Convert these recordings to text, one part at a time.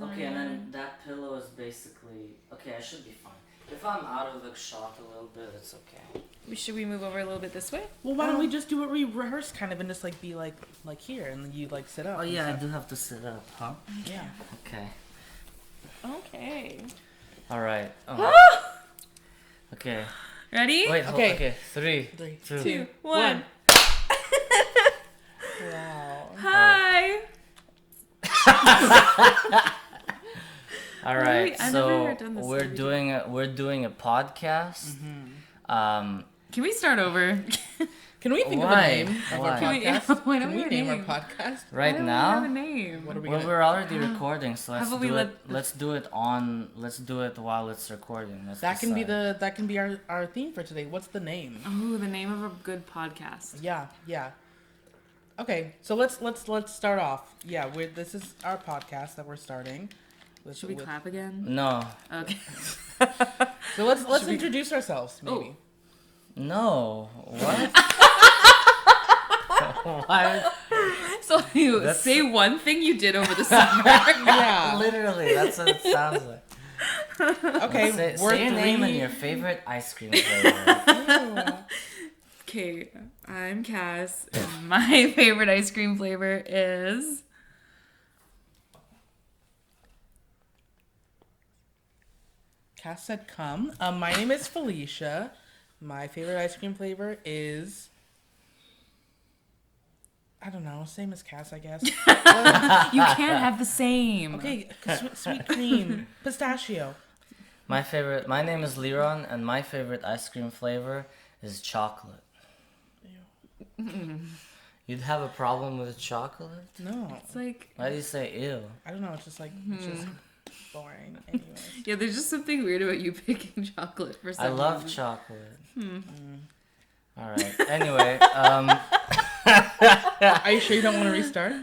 Okay, and then that pillow is basically... Okay, I should be fine. If I'm out of the shot a little bit, it's okay. Should we move over a little bit this way? Well, why don't we just do what we rehearsed kind of and just like be like here and then you like sit up. Oh yeah, I do have to sit up, huh? Yeah. Okay. Okay. Alright. Okay. Ready? Wait, okay. Three, 2, 1. Wow. Hi. All right, I've so never done this we're doing a podcast. Can we start over? Can we think of a name of our Why? podcast? Why Can don't we we name our name? podcast? Right Why don't now? we have a name? What are we Well, gonna? we're already recording, so How about we let's do it while it's recording. Let's That can be decide. that can be our theme for today. What's the name? Oh, the name of a good podcast. Yeah. Okay, so let's start off. Yeah, this is our podcast that we're starting. Should we clap again? No. Okay. So let's introduce ourselves, maybe. No. What? Why? So you say one thing you did over the summer. Yeah. Literally, that's what it sounds like. Okay, Say we're your name and your favorite ice cream flavor. Okay, I'm Cass, and my favorite ice cream flavor is... Cass said come. My name is Felicia. My favorite ice cream flavor is... I don't know, same as Cass, I guess. You can't have the same. Okay, sweet cream, pistachio. My name is Liron, and my favorite ice cream flavor is chocolate. You'd have a problem with chocolate? No, It's like... Why do you say ew? I don't know. It's just like it's just boring. Anyways. Yeah, there's just something weird about you picking chocolate for some I love reason. chocolate. All right. Anyway, Are you sure you don't want to restart?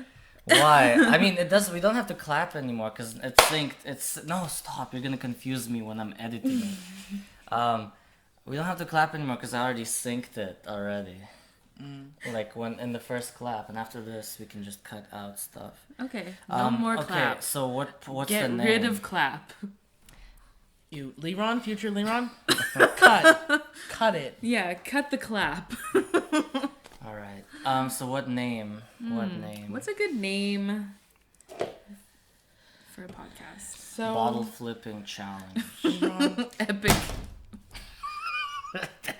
why? I mean, it does. We don't have to clap anymore because it's synced. No, stop. You're gonna confuse me when I'm editing. We don't have to clap anymore because I already synced it already. Like when in the first clap, and after this we can just cut out stuff. Okay, no more Okay, clap. so what's Get the name? rid of clap. You, Liron, future Liron, cut it. Yeah, cut the clap. All right. So what name? What name? What's a good name for a podcast? So Bottle flipping challenge. Liron, Epic.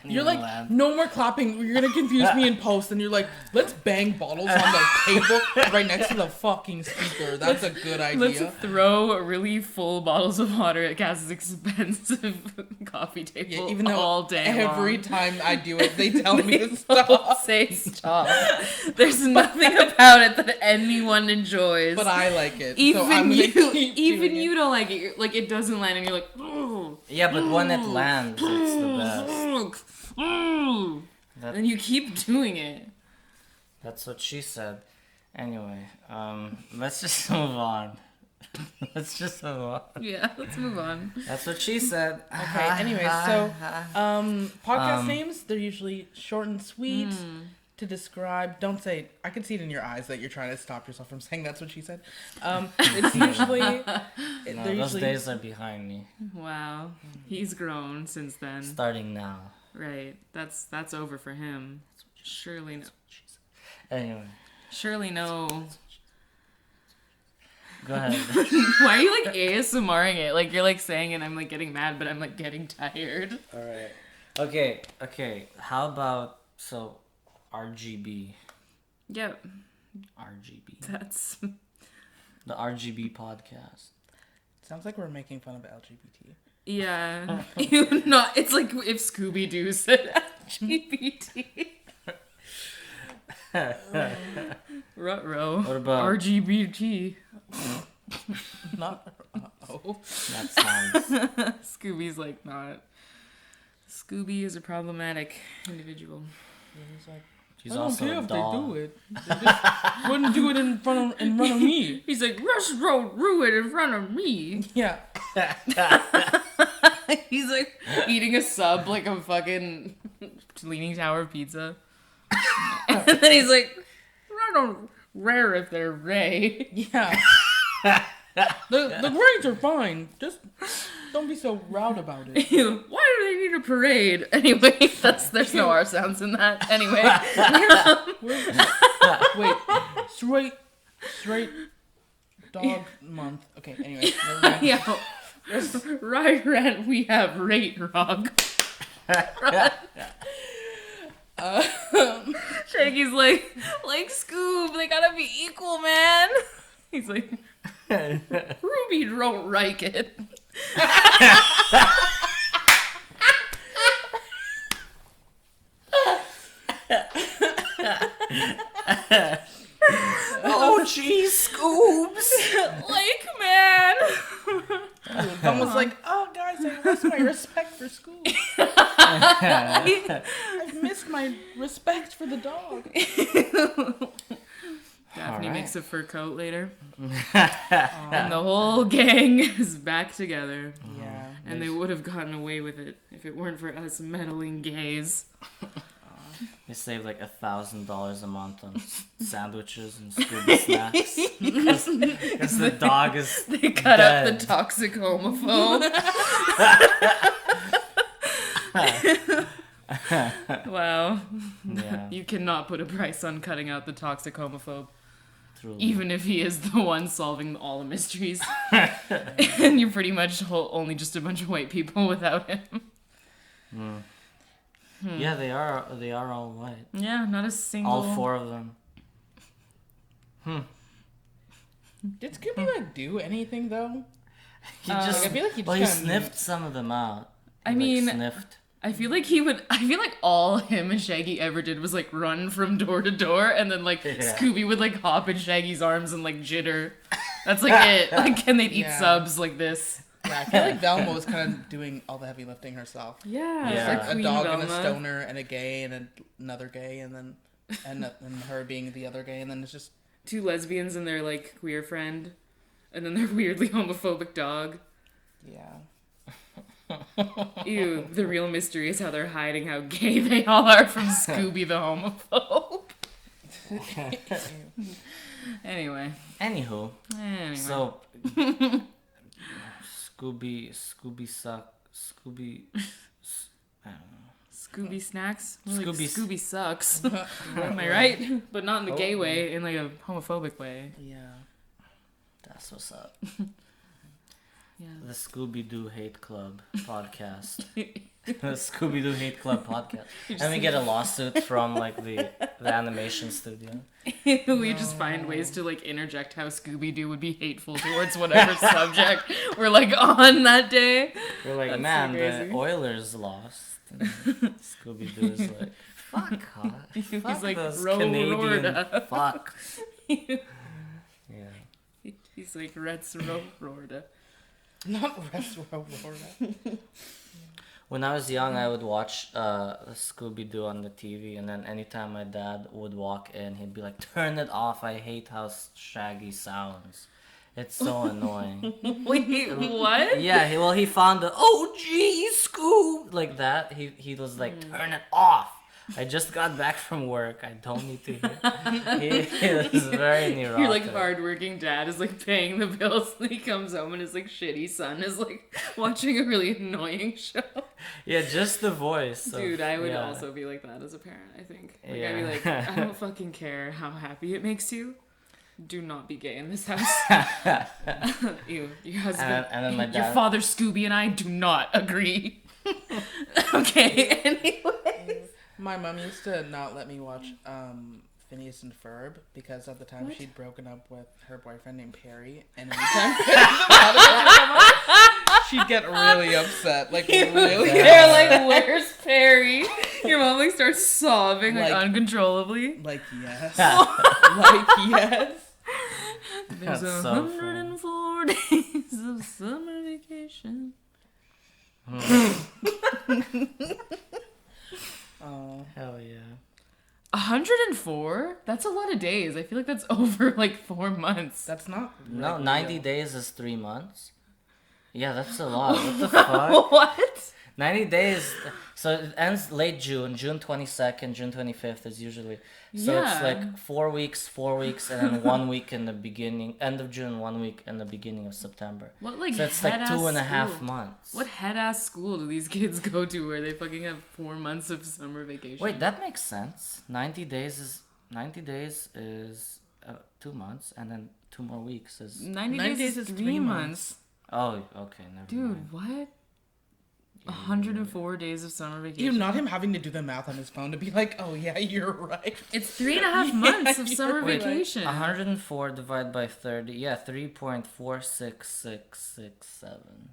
you're like, no more clapping. You're gonna confuse me in post, and you're like, let's bang bottles on the table right next to the fucking speaker. That's a good idea. Let's throw really full bottles of water at Cass's expensive coffee table Yeah, even though all day every long. time I do it, they tell me to Don't stop. say stop. There's nothing about it that anyone enjoys. But I like it. even so I'm gonna you, keep even doing you don't like it. You're, like it doesn't land, and you're like, oh. Yeah, but when it lands, it's the best. And you keep doing it. That's what she said. Anyway, let's just move on. Let's just move on. Yeah, let's move on. That's what she said. Okay, anyway, so podcast names, they're usually short and sweet to describe. Don't say, I can see it in your eyes that you're trying to stop yourself from saying that's what she said. It's usually, No, they're those usually, days are behind me. Wow, he's grown since then. Starting now. Right, that's over for him. Surely no. Anyway, Surely no. go ahead. Why are you like ASMRing it? Like you're like saying it, I'm like getting mad, but I'm like getting tired. All right. Okay. How about RGB? Yep, RGB. that's The RGB podcast. sounds like we're making fun of LGBT. yeah. You not. It's like if Scooby Doo said LGBT. Ruh-roh. What about- RGBT? Not, oh. That sounds. Scooby's like not. Scooby is a problematic individual. He's like, She's I don't also care a if doll. they do it. They just wouldn't do it in front of me. He's like, Rush wrote Ruin in front of me. Yeah. He's like eating a sub like a fucking Leaning Tower pizza. And then he's like, I don't rare if they're Ray. Yeah. The grades are fine. Just don't be so loud about it. Why do they need a parade? Anyway, there's no R sounds in that. Anyway. Wait, straight dog month. Okay, anyway. Never mind. Yeah. Right, Rant, we have rate wrong. Shaggy's like Scoob, they gotta be equal, man. He's like, Ruby don't like it. Oh, jeez, Scoobs. Like, man. Almost like, oh, guys, I lost my respect for school. I've missed my respect for the dog. Daphne All makes right. a fur coat later. And the whole gang is back together. Yeah. And they would have gotten away with it if it weren't for us meddling gays. They save like $1,000 a month on sandwiches and Scooby snacks. Because the dog is They cut dead. up the toxic homophobe. Wow. Yeah, You cannot put a price on cutting out the toxic homophobe. truly. Even if he is the one solving all the mysteries. And you're pretty much only just a bunch of white people without him. Yeah, they are all white. Yeah, not a single... All 4 of them. Did Scooby like do anything though? He just, I feel like he well, just he kinda sniffed some of them out. I He, mean- sniffed. I feel like all him and Shaggy ever did was like run from door to door, and then like Yeah. Scooby would like hop in Shaggy's arms and like jitter. That's like it. Like, and they'd eat Yeah. subs like this. Yeah, I feel like Velma was kind of doing all the heavy lifting herself. Yeah, Yeah. it's Like like a Queen dog Velma. and a stoner and a gay and another gay and her being the other gay and then it's just 2 lesbians and their like queer friend, and then their weirdly homophobic dog. yeah. Ew, the real mystery is how they're hiding how gay they all are from Scooby the homophobe. Anyway. Anywho, Anyway. so Scooby suck. Scooby. I don't know. Scooby snacks? More like Scooby- Scooby sucks. Am I right? But not in the gay way, in like a homophobic way. Yeah. That's what's up. Yeah. The Scooby Doo Hate Club podcast. The Scooby Doo Hate Club podcast. And we get a lawsuit from like the animation studio. We just find ways to like interject how Scooby Doo would be hateful towards whatever subject we're like on that day. We're like, That's so man, crazy. the Oilers lost. And Scooby Doo is like, fuck, huh? He's Fuck like, those "Ro Canadian Rorda." fucks. Yeah. He's like, Reds Rorda. Not Restaurant Florida. When I was young, I would watch Scooby Doo on the TV, and then anytime my dad would walk in, he'd be like, "Turn it off! I hate how Shaggy sounds. It's so annoying." Wait, what? Yeah, he found the "Oh gee, Scoob" like that. He was like, "Turn it off! I just got back from work. I don't need to hear." He was very neurotic. Your like hardworking dad is like paying the bills, and he comes home and his like shitty son is like watching a really annoying show. Yeah, just the voice. Dude, I would yeah. also be like that as a parent, I think. Like, I'd be Yeah. like, I don't fucking care how happy it makes you. Do not be gay in this house. Ew, your husband, And then my your dad. father Scooby and I do not agree. Okay, anyway. My mom used to not let me watch Phineas and Ferb because at the time What? she'd broken up with her boyfriend named Perry, and anytime she'd get really upset, like really. They're like, where's Perry? Your mom like starts sobbing like Like- uncontrollably. Like yes, like yes. There's That's so funny. 104 days of summer vacation. Oh, Hell yeah. 104? That's a lot of days. I feel like that's over like 4 months. that's not. No, real. 90 days is 3 months. Yeah, that's a lot. What the fuck? What? 90 days. So it ends late June. June 22nd, June 25th is usually. So it's Yeah. like 4 weeks, and then 1 week in the beginning, end of June, 1 week in the beginning of September. What like So it's like head-ass 2.5 school? months. What head ass school do these kids go to where they fucking have 4 months of summer vacation? Wait, that makes sense. 90 days is 2 months, and then 2 more weeks is. 90 90 days days is is 3 3 months. Oh, okay, never mind. Dude, what? 104 days of summer vacation. You not him having to do the math on his phone to be like, oh yeah, you're right. It's 3.5 months of you're summer right. vacation. 104 divided by 30. Yeah, 3.46667.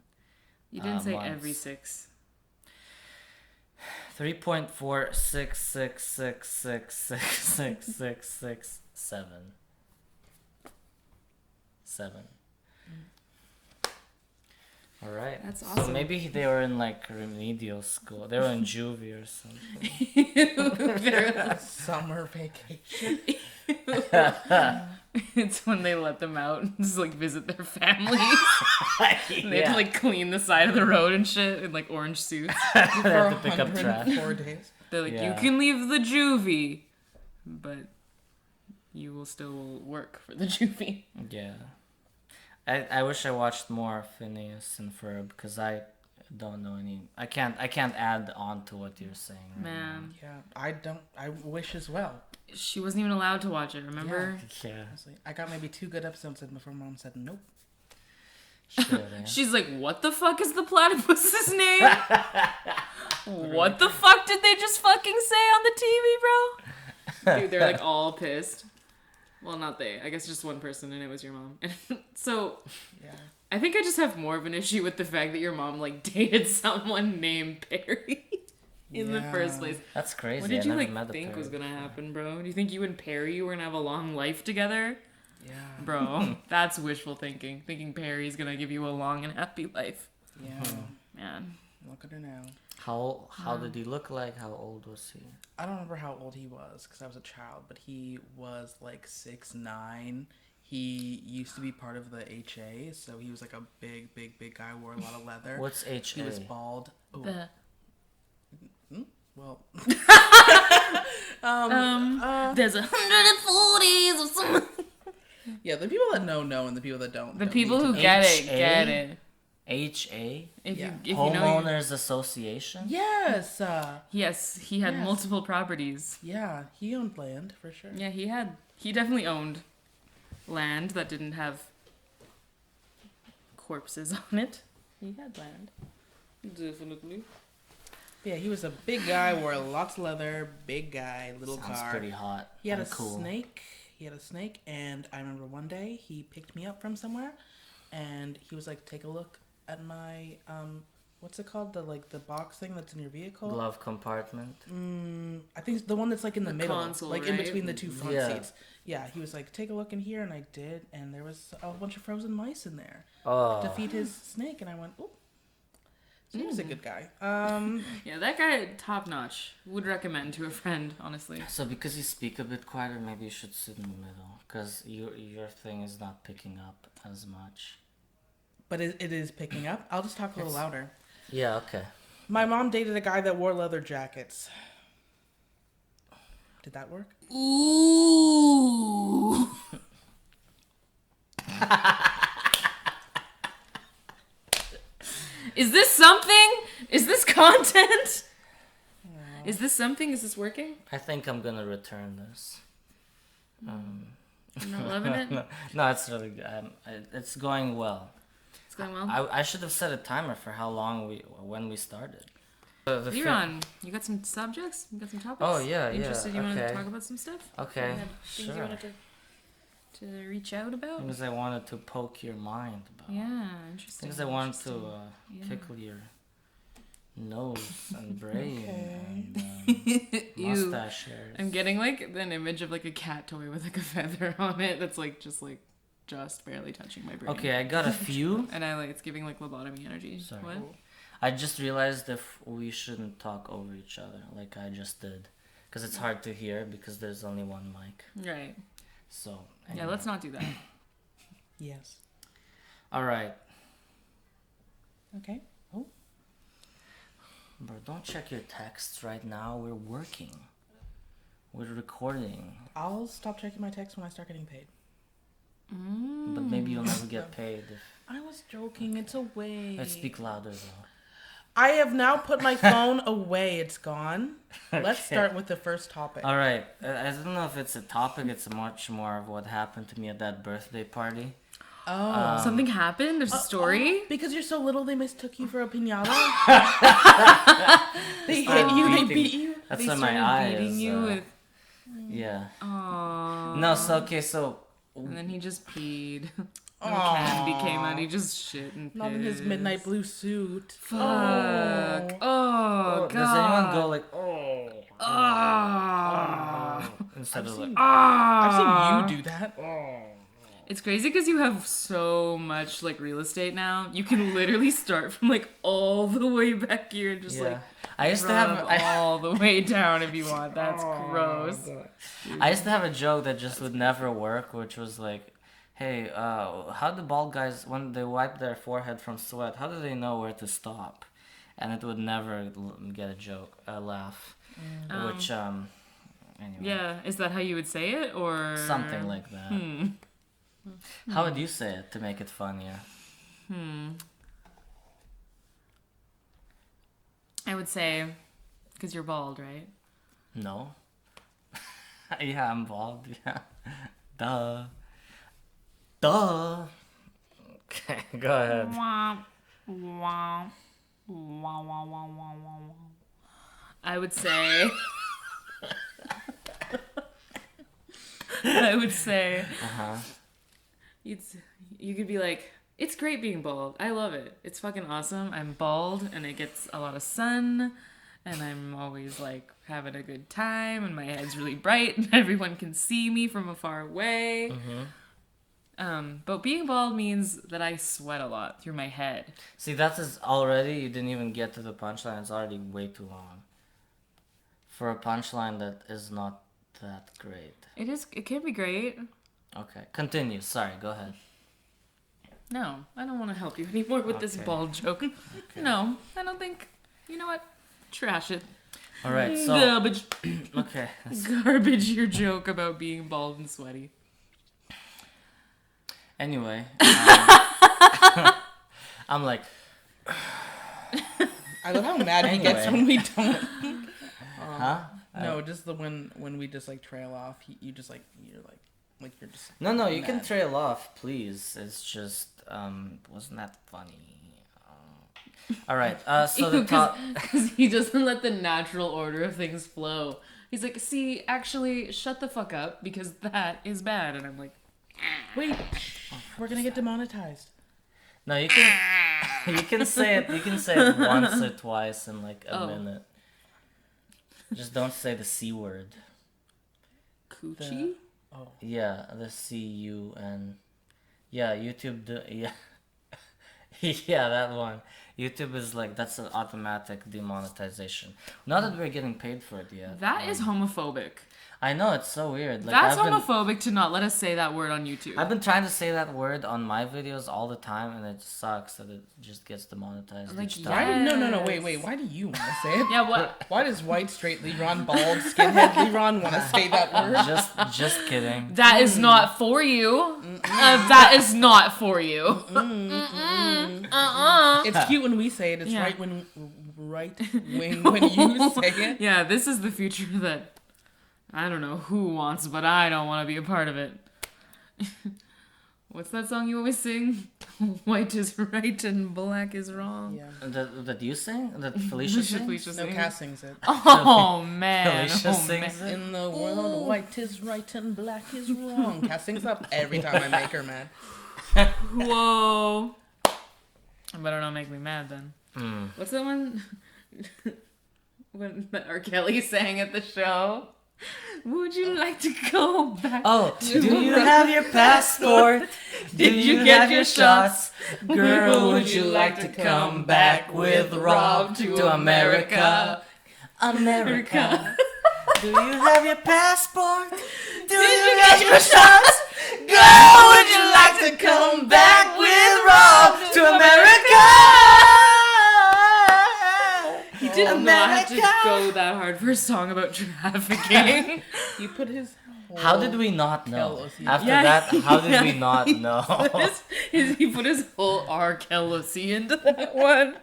You didn't say months. every 6. 3.466666667. 7. All right. That's So awesome. maybe they were in like remedial school. They were in juvie or something. Summer vacation. It's when they let them out and just like visit their families. And they have Yeah. to like clean the side of the road and shit in like orange suits. They For have to pick up trash. 104 days. They're like, Yeah. you can leave the juvie, but you will still work for the juvie. Yeah. I wish I watched more Phineas and Ferb because I don't know any. I can't add on to what you're saying. Right Man, Yeah, I wish as well. she wasn't even allowed to watch it, remember? now. Yeah. Honestly, I got maybe 2 good episodes in before Mom said nope. Shit, yeah. She's like, what the fuck is the platypus's name? What the fuck did they just fucking say on the TV, bro? Dude, they're like all pissed. Well, not they. I guess just one person, and it was your mom. So, Yeah. I think I just have more of an issue with the fact that your mom like dated someone named Perry in the first Yeah. place. That's crazy. What did I you never like met a think was parrot gonna before. happen, bro? Do you think you and Perry were gonna have a long life together? Yeah. Bro, that's wishful thinking. Thinking Perry's gonna give you a long and happy life. Yeah. Man. Look at her now. How did he look like? How old was he? I don't remember how old he was because I was a child, but he was like 6'9". He used to be part of the HA, so he was like a big guy, wore a lot of leather. What's HA? He was bald. Ooh. The Well, there's 140s of some. yeah, the people that know, and the people that don't. The don't people need who to know. get HA? it, get it. HA? If Yeah. you know, Homeowners Association? Yes. yes, he had Yes. multiple properties. Yeah, he owned land for sure. Yeah, he definitely owned land that didn't have corpses on it. He had land. Definitely. Yeah, he was a big guy, wore lots of leather, big guy, little Sounds car. pretty hot. He had and a cool. snake. He had a snake, and I remember one day he picked me up from somewhere, and he was like, "Take a look at my what's it called? The box thing that's in your vehicle." Glove compartment. I think it's the one that's like in the middle, console, like in right? between the 2 front Yeah. seats. Yeah, he was like, "Take a look in here," and I did, and there was a bunch of frozen mice in there to Oh. feed his snake, and I went, "Ooh." So he was a good guy. Yeah, that guy, top notch. Would recommend to a friend, honestly. So because you speak a bit quieter, maybe you should sit in the middle. Because your thing is not picking up as much. But it is picking up. I'll just talk a little louder. Yeah, okay. My mom dated a guy that wore leather jackets. Did that work? Ooh. Is this something? Is this content? Is this something? Is this working? I think I'm gonna return this. You're not loving it? No, it's really good. It's going well. It's going well. I should have set a timer for how long when we started. The Liron, you got some subjects? You got some topics? Oh, yeah, yeah, Interested? You want to okay. talk about some stuff? Okay, You had things you sure. wanted to reach out about? Things I wanted to poke your mind about. Yeah, interesting. Things I wanted to Yeah. tickle your nose and brain Okay. and Ew. mustache hairs. I'm getting like an image of like a cat toy with like a feather on it that's like just barely touching my brain. Okay, I got a few. And I like it's giving like lobotomy energy. Sorry. What? I just realized if we shouldn't talk over each other like I just did. Because it's hard to hear because there's only one mic. Right. So, Yeah, anyway. let's not do that. Yes. Alright. Okay. Oh. Bro, don't check your texts right now. We're working. We're recording. I'll stop checking my text when I start getting paid. But maybe you'll never get paid. I was joking. It's a way. Let's speak louder, though. I have now put my phone away. It's gone. Let's Okay. start with the first topic. All right. I don't know if it's a topic. It's much more of what happened to me at that birthday party. Oh. Something happened? There's a story? Because you're so little, they mistook you for a piñata? They hit you, they beat you. That's They why my started eyes. beating you with... Yeah. Aww. No, so And then he just peed. And Aww. candy came out. He just shit and Not in his pissed. midnight blue suit. Fuck. Oh. Oh, God. Does anyone go like, oh, Oh. instead of like, I've seen you do that. It's crazy because you have so much like real estate now. You can literally start from like all the way back here and just like I used to rub have all the way down if you want. That's gross. I used to have a joke that just would never work, which was like, hey, how do bald guys, when they wipe their forehead from sweat, how do they know where to stop? And it would never get a laugh. Which, anyway. Yeah, is that how you would say it or Something like that. How would you say it to make it funnier? I would say, because you're bald, right? No. Yeah, I'm bald. Yeah. Duh. Okay, go ahead. I would say. I would say. You could be like, it's great being bald. I love it. It's fucking awesome. I'm bald and it gets a lot of sun and I'm always like having a good time and my head's really bright and everyone can see me from afar away. But being bald means that I sweat a lot through my head. See, that is already, you didn't even get to the punchline. It's already way too long. For a punchline that is not that great. It can be great. Okay, continue. Sorry, go ahead. No, I don't want to help you anymore with this Okay. bald joke. No, I don't think. You know what? Trash it. All right, so Garbage. okay. Garbage your joke about being bald and sweaty. Anyway, I'm like, I love how mad he gets Anyway. when we don't. huh? No, just the when we just like trail off. You're just. No, you can mad. trail off, please. It's just, wasn't that funny? All right. So the top. Because he doesn't let the natural order of things flow. He's like, see, actually, shut the fuck up because that is bad. And I'm like, Wait, we're gonna get demonetized. No, you can. You can say it. You can say it once or twice in like a minute. Just don't say the C word. coochie? Yeah, the C-U-N. Yeah, YouTube. Yeah. Yeah, that one. YouTube is like, that's an automatic demonetization. Not that we're getting paid for it yet. That is homophobic. I know, it's so weird. Like, That's I've been- homophobic to not let us say that word on YouTube. I've been trying to say that word on my videos all the time, and it sucks that it just gets demonetized Like, each Why? time. No. Wait. Why do you want to say it? Yeah, what? Why does white, straight Liron, bald, skinhead Liron want to say that word? Just kidding. That is not for you. That is not for you. It's cute when we say it. It's Yeah. right wing when you say it. Yeah, this is the future that I don't know who wants, but I don't want to be a part of it. What's that song you always sing? White is right and black is wrong. Yeah. That you sing? That Felicia sings? Felicia No, sings? Cass sings it. Oh man. Felicia Oh, sings man. it? In the world, white is right and black is wrong. Cass sings up every time I make her mad. Whoa. Better not make me mad then. Mm. What's that one? When R. Kelly sang at the show? Would you like to go back? Oh, do you have your passport? Did you get your shots? Girl, would you like to come back with Rob to America? America. Do you have your passport? Do you get your shots? Girl, would you like to come back with Rob to America? He didn't have to go that hard for a song about trafficking. You put his. How did we not know? Kellosi. After Yeah, that, how did yeah. we not know? He put his whole R. Kellosi into that one.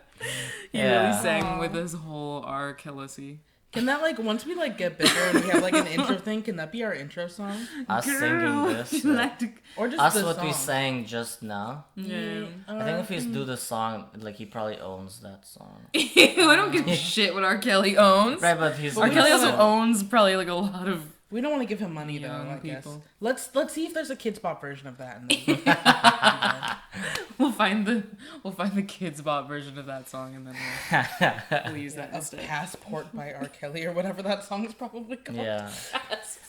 He Yeah. really sang with his whole R. Kellosi. Can that like once we like get bigger and we have like an intro thing? Can that be our intro song? Us singing this. you like to... Or just Us the what song? we sang just now. Yeah. I think if we do the song, like he probably owns that song. I don't give a shit what R. Kelly owns. Right, but he's R. gonna Kelly also sing. owns probably like a lot of... We don't want to give him money though. Young I guess. people. Let's see if there's a Kids Bop version of that. And then We'll find the Kids Bop version of that song and then we'll use that a instead. Passport by R. Kelly or whatever that song is probably called. Yeah.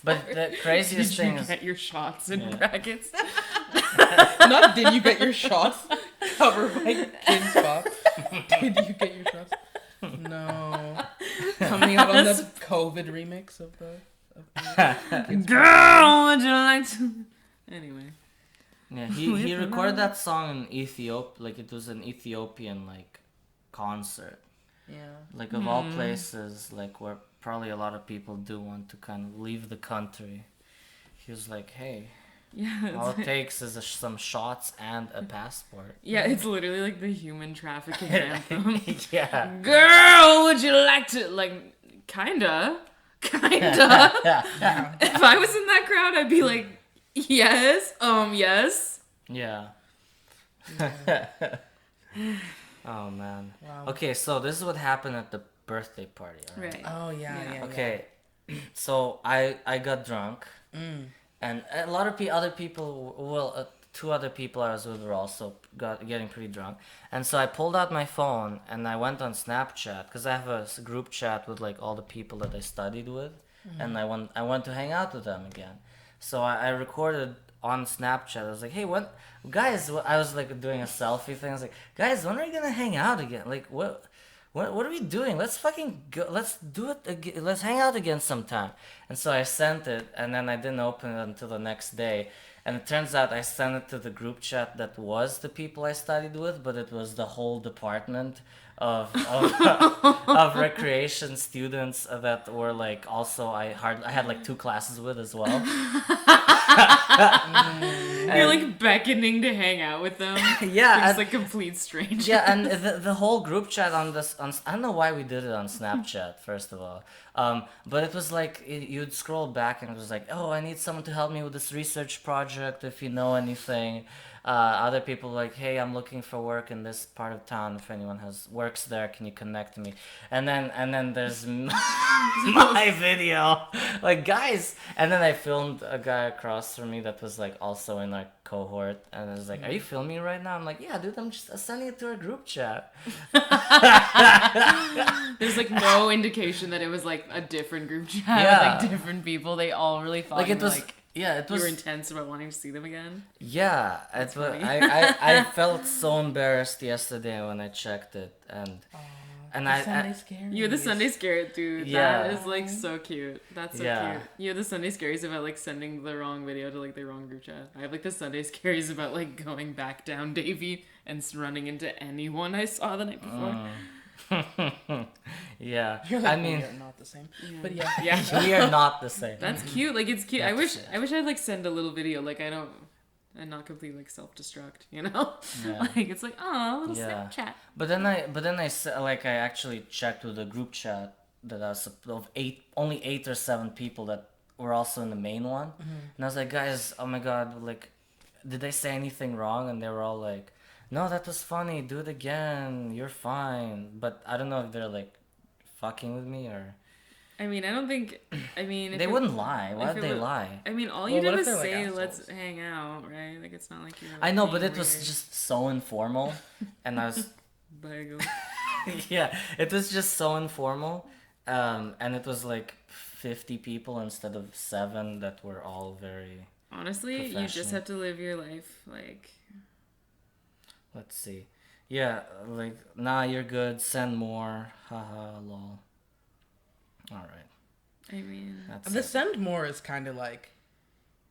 But the craziest Did you thing is, get your shots in Yeah. brackets? Not did you get your shots covered by Kids Bop? Did you get your shots? No. Coming out on the COVID remix of the. Girl, would you like to... Anyway. yeah, he recorded that song in Ethiopia, like it was an Ethiopian like concert. Yeah. Like of all places, like where probably a lot of people do want to kind of leave the country. He was like, hey, Yeah, all it's it takes is some shots and a passport. yeah, it's literally like the human trafficking anthem. Yeah. Girl, would you like to... Like, kinda. If I was in that crowd, I'd be like, yes, yes. Yeah. Oh man. Wow. Okay, so this is what happened at the birthday party. All right. Right. Oh yeah. Yeah. Yeah. Okay, so I got drunk, and a lot of other people, well, two other people I was with were also getting pretty drunk, and so I pulled out my phone and I went on Snapchat because I have a group chat with like all the people that I studied with, and I went to hang out with them again. So I recorded on Snapchat. I was like, hey, guys? I was like doing a selfie thing. I was like, guys, when are we gonna hang out again? Like, what are we doing? Let's fucking go. Let's do it again. Let's hang out again sometime. And so I sent it, and then I didn't open it until the next day. And it turns out I sent it to the group chat that was the people I studied with, but it was the whole department of of recreation students that were like also I had like 2 classes with as well. You're like beckoning to hang out with them. Yeah, Just and- like complete strangers. Yeah, and the whole group chat on I don't know why we did it on Snapchat, first of all. But it was like, you'd scroll back and it was like, oh, I need someone to help me with this research project if you know anything. Other people like, hey, I'm looking for work in this part of town. If anyone works there, can you connect me? And then there's my video, like, guys. And then I filmed a guy across from me that was like also in our cohort, and I was like, are you filming right now? I'm like, yeah, dude, I'm just sending it to our group chat. There's like no indication that it was like a different group chat Yeah. with like different people. They all really thought Like it was. like Yeah, it you was. were intense about wanting to see them again. Yeah, funny. I felt so embarrassed yesterday when I checked it, and Sunday Scaries. You're the Sunday Scare dude. Yeah. That is like so cute. That's so Yeah. cute. You have the Sunday Scaries about like sending the wrong video to like the wrong group chat. I have like the Sunday Scaries about like going back down Davy and running into anyone I saw the night before. Yeah, You're like, I mean, we are not the same. But yeah. Yeah. we are not the same. That's cute. Like it's cute. That's I wish I'd like send a little video. Like I don't and not completely like self-destruct, you know? Yeah. Like it's like, oh, a little Yeah. Snapchat. But then I actually checked with the group chat that I was of only 8 or 7 people that were also in the main one, and I was like, guys, oh my god, like, did they say anything wrong? And they were all like, no, that was funny, do it again, you're fine. But I don't know if they're like fucking with me or I mean, I don't think. I mean, if they it- wouldn't lie. Why if would it they wa- lie? I mean, all Well, you what did if was they're, like, say, "Let's assholes? hang out," right? Like it's not like you're. I know, being but it was weird. just so informal, and I was Bagel. yeah, it was just so informal, and it was like 50 people instead of 7 that were all very. Honestly, you just Professional. have to live your life like. Let's see. Yeah, like, nah, you're good. Send more. Haha, lol. All right. I mean, That's The it. send more is kind of like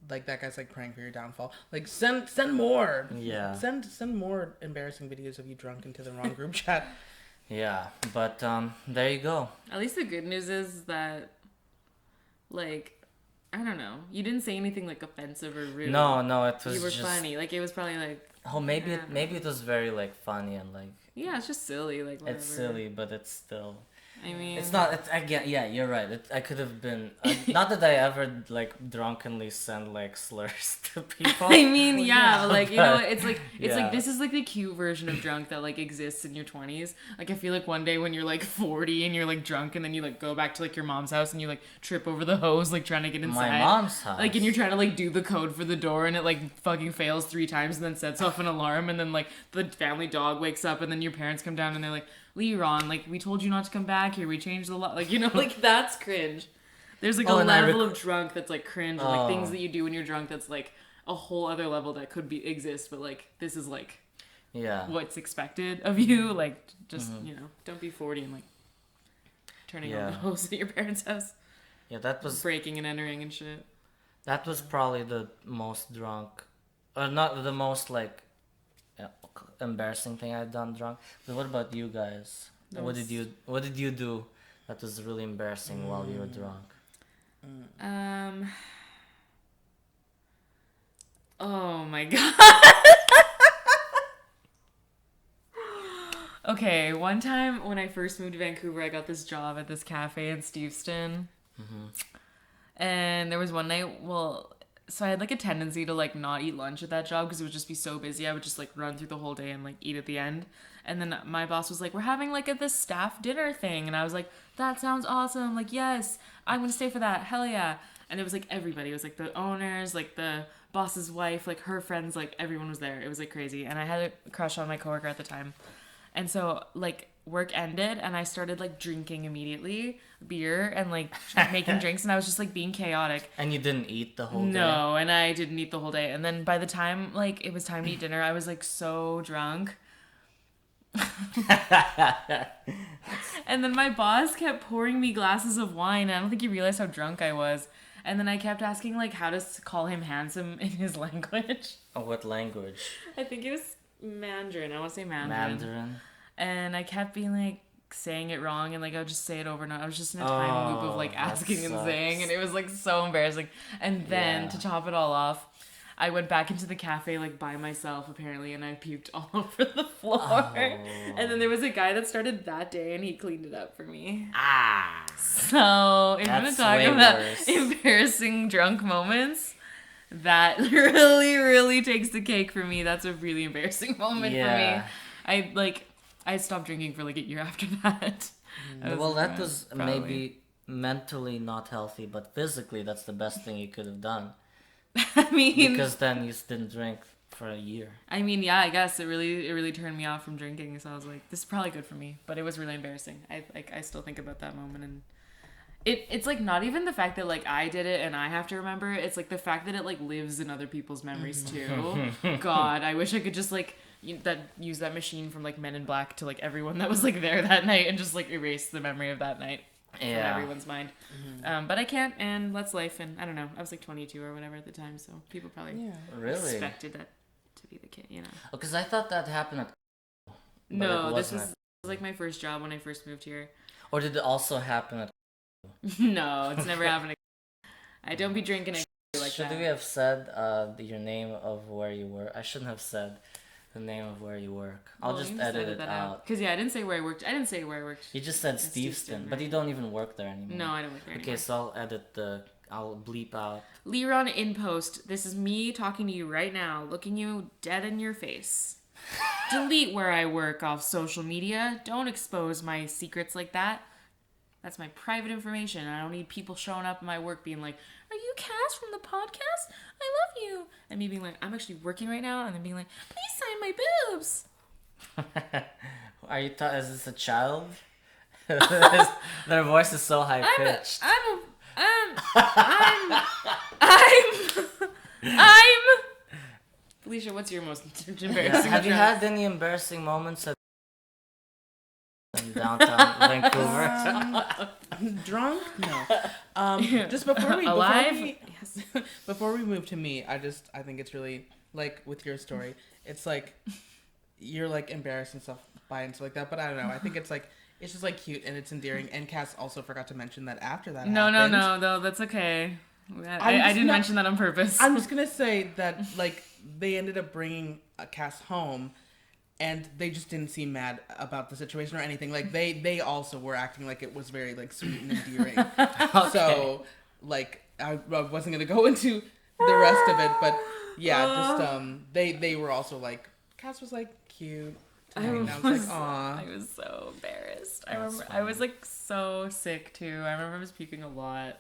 that guy's like praying for your downfall. Like send more. Yeah. Send more embarrassing videos of you drunk into the wrong group chat. Yeah, but there you go. At least the good news is that, like, I don't know. You didn't say anything like offensive or rude. No, it was You were just funny. Like, it was probably like. oh maybe it was very like funny and like Yeah, it's just silly. Like, whatever. it's silly, but it's still. I mean, It's not. It's again. Yeah, you're right. I could have been. Not that I ever like drunkenly send like slurs to people. I mean, yeah, but like, you know, but- it's like yeah. this is like the cute version of drunk that like exists in your 20s. Like, I feel like one day when you're like 40 and you're like drunk and then you like go back to like your mom's house and you like trip over the hose like trying to get inside. My mom's house. Like, and you're trying to like do the code for the door and it like fucking fails 3 times and then sets off an alarm and then like the family dog wakes up and then your parents come down and they're like, Liron, like, we told you not to come back here. We changed the law. Like, you know, like, that's cringe. There's, like, a level of drunk that's, like, cringe. And, like, things that you do when you're drunk that's, like, a whole other level that could exist. But, like, this is, like, yeah, what's expected of you. Like, just, you know, don't be 40 and, like, turning on the hose at your parents' house. Yeah, that was Breaking and entering and shit. That was probably the most drunk, or not the most like embarrassing thing I've done drunk. But what about you guys? What did you do that was really embarrassing while you were drunk? Oh my god. Okay, one time when I first moved to Vancouver, I got this job at this cafe in Steveston. And there was one night, so I had like a tendency to like not eat lunch at that job because it would just be so busy. I would just like run through the whole day and like eat at the end. And then my boss was like, we're having like this staff dinner thing. And I was like, that sounds awesome. Like, yes, I'm going to stay for that. Hell yeah. And it was like everybody. It was like the owners, like the boss's wife, like her friends, like everyone was there. It was like crazy. And I had a crush on my coworker at the time. And so like work ended and I started like drinking immediately beer and like making drinks and I was just like being chaotic. And you didn't eat the whole day? No, and I didn't eat the whole day. And then by the time like it was time to eat dinner, I was like so drunk. And then my boss kept pouring me glasses of wine. I don't think he realized how drunk I was. And then I kept asking like how to call him handsome in his language. Oh, what language? I think it was Mandarin. I want to say Mandarin. Mandarin. And I kept being like saying it wrong and like I would just say it over and over. I was just in a time loop of like asking and saying and it was like so embarrassing. And then to top it all off, I went back into the cafe like by myself apparently and I puked all over the floor. And then there was a guy that started that day and he cleaned it up for me. So if I'm gonna talk about embarrassing drunk moments, that really, really takes the cake for me. That's a really embarrassing moment for me. I stopped drinking for like a year after that. Well, that was maybe mentally not healthy, but physically that's the best thing you could have done. I mean, because then you didn't drink for a year. I mean, yeah, I guess it really turned me off from drinking. So I was like, this is probably good for me, but it was really embarrassing. I still think about that moment and it's like not even the fact that like I did it and I have to remember it. It's like the fact that it like lives in other people's memories too. God, I wish I could just like use that machine from like Men in Black to like everyone that was like there that night and just like erase the memory of that night from everyone's mind. But I can't, and that's life. And I don't know. I was like 22 or whatever at the time, so people probably expected that to be the kid, you know. Oh, because I thought that happened at. No, this was like my first job when I first moved here. Or did it also happen at? No, it's never happened. I don't be drinking it like Should that. we have said your name of where you were? I shouldn't have said the name of where you work. I'll just edit it out. Because I didn't say where I worked. I didn't say where I worked. You just said Steveston, but you don't even work there anymore. No, I don't work there anymore. Okay, so I'll bleep out. Liron in post. This is me talking to you right now, looking you dead in your face. Delete where I work off social media. Don't expose my secrets like that. That's my private information. I don't need people showing up at my work being like, are you Cass from the podcast? I love you. And me being like, I'm actually working right now. And then being like, please sign my boobs. Are you is this a child? Their voice is so high pitched. I'm Felicia, what's your most embarrassing Have you had any embarrassing moments at in downtown Vancouver? Drunk? No. Just before we move to me, I think it's really like with your story. It's like you're like embarrassing stuff by and stuff like that. But I don't know. I think it's like it's just like cute and it's endearing. And Cass also forgot to mention that after that happened, No, that's okay. I didn't mention that on purpose. I'm just gonna say that like they ended up bringing Cass home, and they just didn't seem mad about the situation or anything. Like they also were acting like it was very like sweet and endearing. Okay. So like I wasn't gonna go into the rest of it, but yeah, just they were also like Cass was like cute. I was like, aw. I was so embarrassed. I That's remember funny. I was like so sick too. I remember I was puking a lot.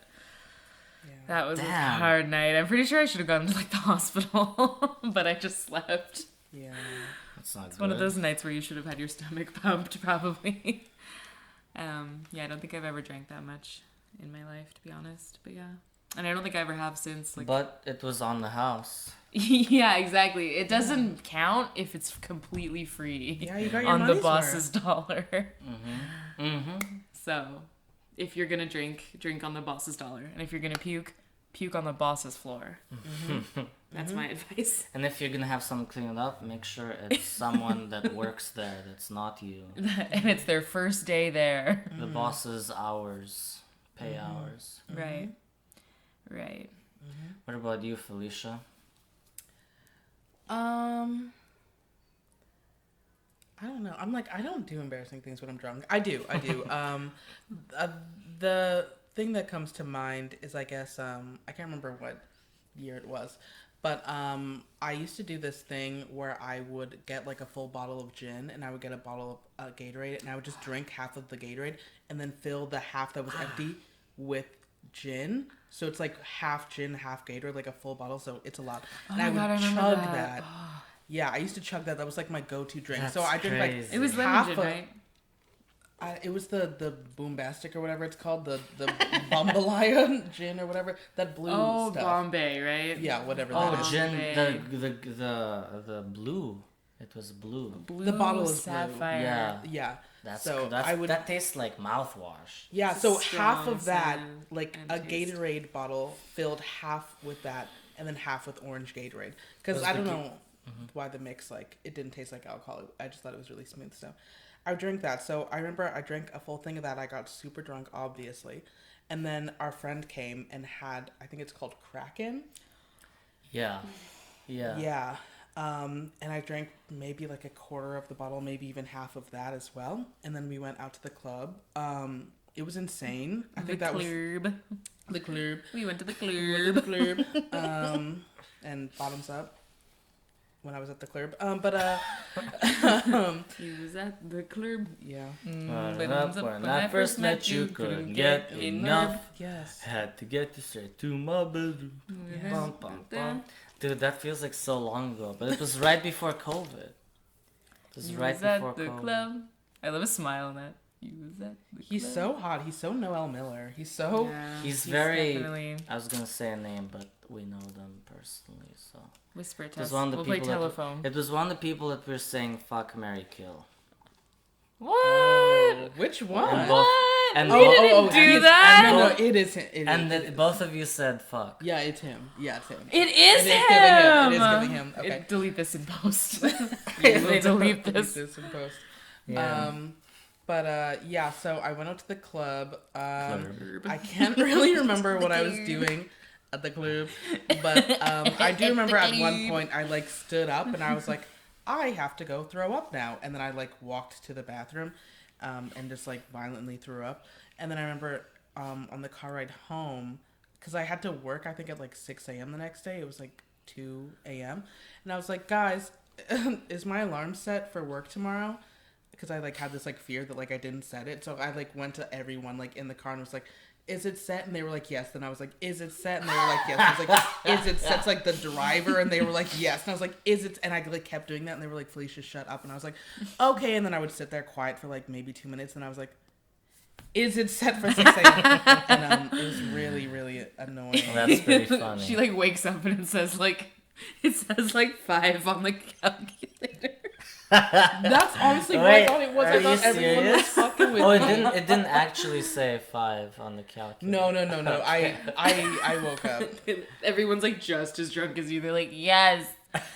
Yeah. That was a Damn. hard night. I'm pretty sure I should have gone to like the hospital, but I just slept. Yeah. That's not It's good. one of those nights where you should have had your stomach pumped, probably. Yeah, I don't think I've ever drank that much in my life, to be honest. But yeah, and I don't think I ever have since. Like, But it was on the house. yeah, exactly. It doesn't count if it's completely free. Yeah, you got your on the money's boss's dollar. Mm-hmm. Mm-hmm. So, if you're gonna drink on the boss's dollar, and if you're gonna puke on the boss's floor. Mm-hmm. That's my advice. And if you're gonna have someone clean it up, make sure it's someone that works there. That's not you. And it's their first day there. The boss's hours, pay hours. Right. Right. What about you, Felicia? I don't know. I'm like, I don't do embarrassing things when I'm drunk. I do. The thing that comes to mind is, I guess, I can't remember what year it was, but I used to do this thing where I would get like a full bottle of gin, and I would get a bottle of Gatorade, and I would just drink half of the Gatorade, and then fill the half that was empty with gin. So it's like half gin, half Gatorade, like a full bottle. So it's a lot. And I would chug that. Yeah, I used to chug that. That was like my go-to drink. That's so I drink like crazy. It was half lemon gin, of- right? it was the Boombastic or whatever it's called, the Bumbalaya gin or whatever, that blue Oh, stuff. Bombay, right? Yeah, whatever Oh, that is. gin. The blue. It was blue. Blue The bottle is blue. sapphire. Yeah. Yeah. That's So that's, I would- that tastes like mouthwash. Yeah, It's a so half strong of that, scent like and a taste. Gatorade bottle filled half with that, and then half with orange Gatorade. Because Was I the don't Ga- know why the mix, like, it didn't taste like alcohol. I just thought it was really smooth. So I would drink that. So I remember I drank a full thing of that. I got super drunk, obviously. And then our friend came and had, I think it's called Kracker. Yeah. Yeah. Yeah. And I drank maybe like a quarter of the bottle, maybe even half of that as well. And then we went out to the club. It was insane. I think that was the club. We went to the We went to club. the club. And bottoms up when I was at the club. He was at the club. Yeah. When I first met you, couldn't get enough. Yes. Had to get you straight to my bedroom. Bum, bum, bum. Dude, that feels like so long ago, but it was right before COVID. It was He right was at before the COVID. club. I love a smile on that. He was at the He's club. so hot. He's so Noel Miller. He's so... Yeah, He's very. definitely I was gonna say a name, but we know them personally, so. whisper was test. one of the We'll play people that- telephone. It was one of the people that were saying "fuck, marry, kill." What? Which And one? both, and We both, didn't do he's- that. No, it is him. It is, and it that is. both of you said "fuck." Yeah, it's him. Yeah, it's him. It is It is him. giving him. It is giving him. Okay. Delete this in post. We'll delete this. in post. Yeah. Yeah, so I went out to the club. Club. I can't really remember what I was doing at the club, but I do remember at one point I like stood up and I was like, I have to go throw up now, and then I like walked to the bathroom, and just like violently threw up, and then I remember on the car ride home, because I had to work I think at like 6 a.m. the next day. It was like 2 a.m. and I was like, guys, is my alarm set for work tomorrow? Because I like had this like fear that like I didn't set it, so I like went to everyone like in the car and was like, is it set? And they were like, yes. Then I was like, is it set? And they were like, yes. I was like, is it set? It's like the driver, and they were like, yes. And I was like, is it? And I like kept doing that, and they were like, Felicia, shut up. And I was like, okay. And then I would sit there quiet for like maybe 2 minutes, and I was like, is it set for 6 a.m.? And it was really, really annoying. That's pretty funny. She like wakes up and it says like 5 on the calculator. That's honestly what I thought it was. I are thought you everyone was serious? fucking with Oh, me. it didn't actually say 5 on the calculator. No. I woke up. Everyone's like just as drunk as you. They're like, yes,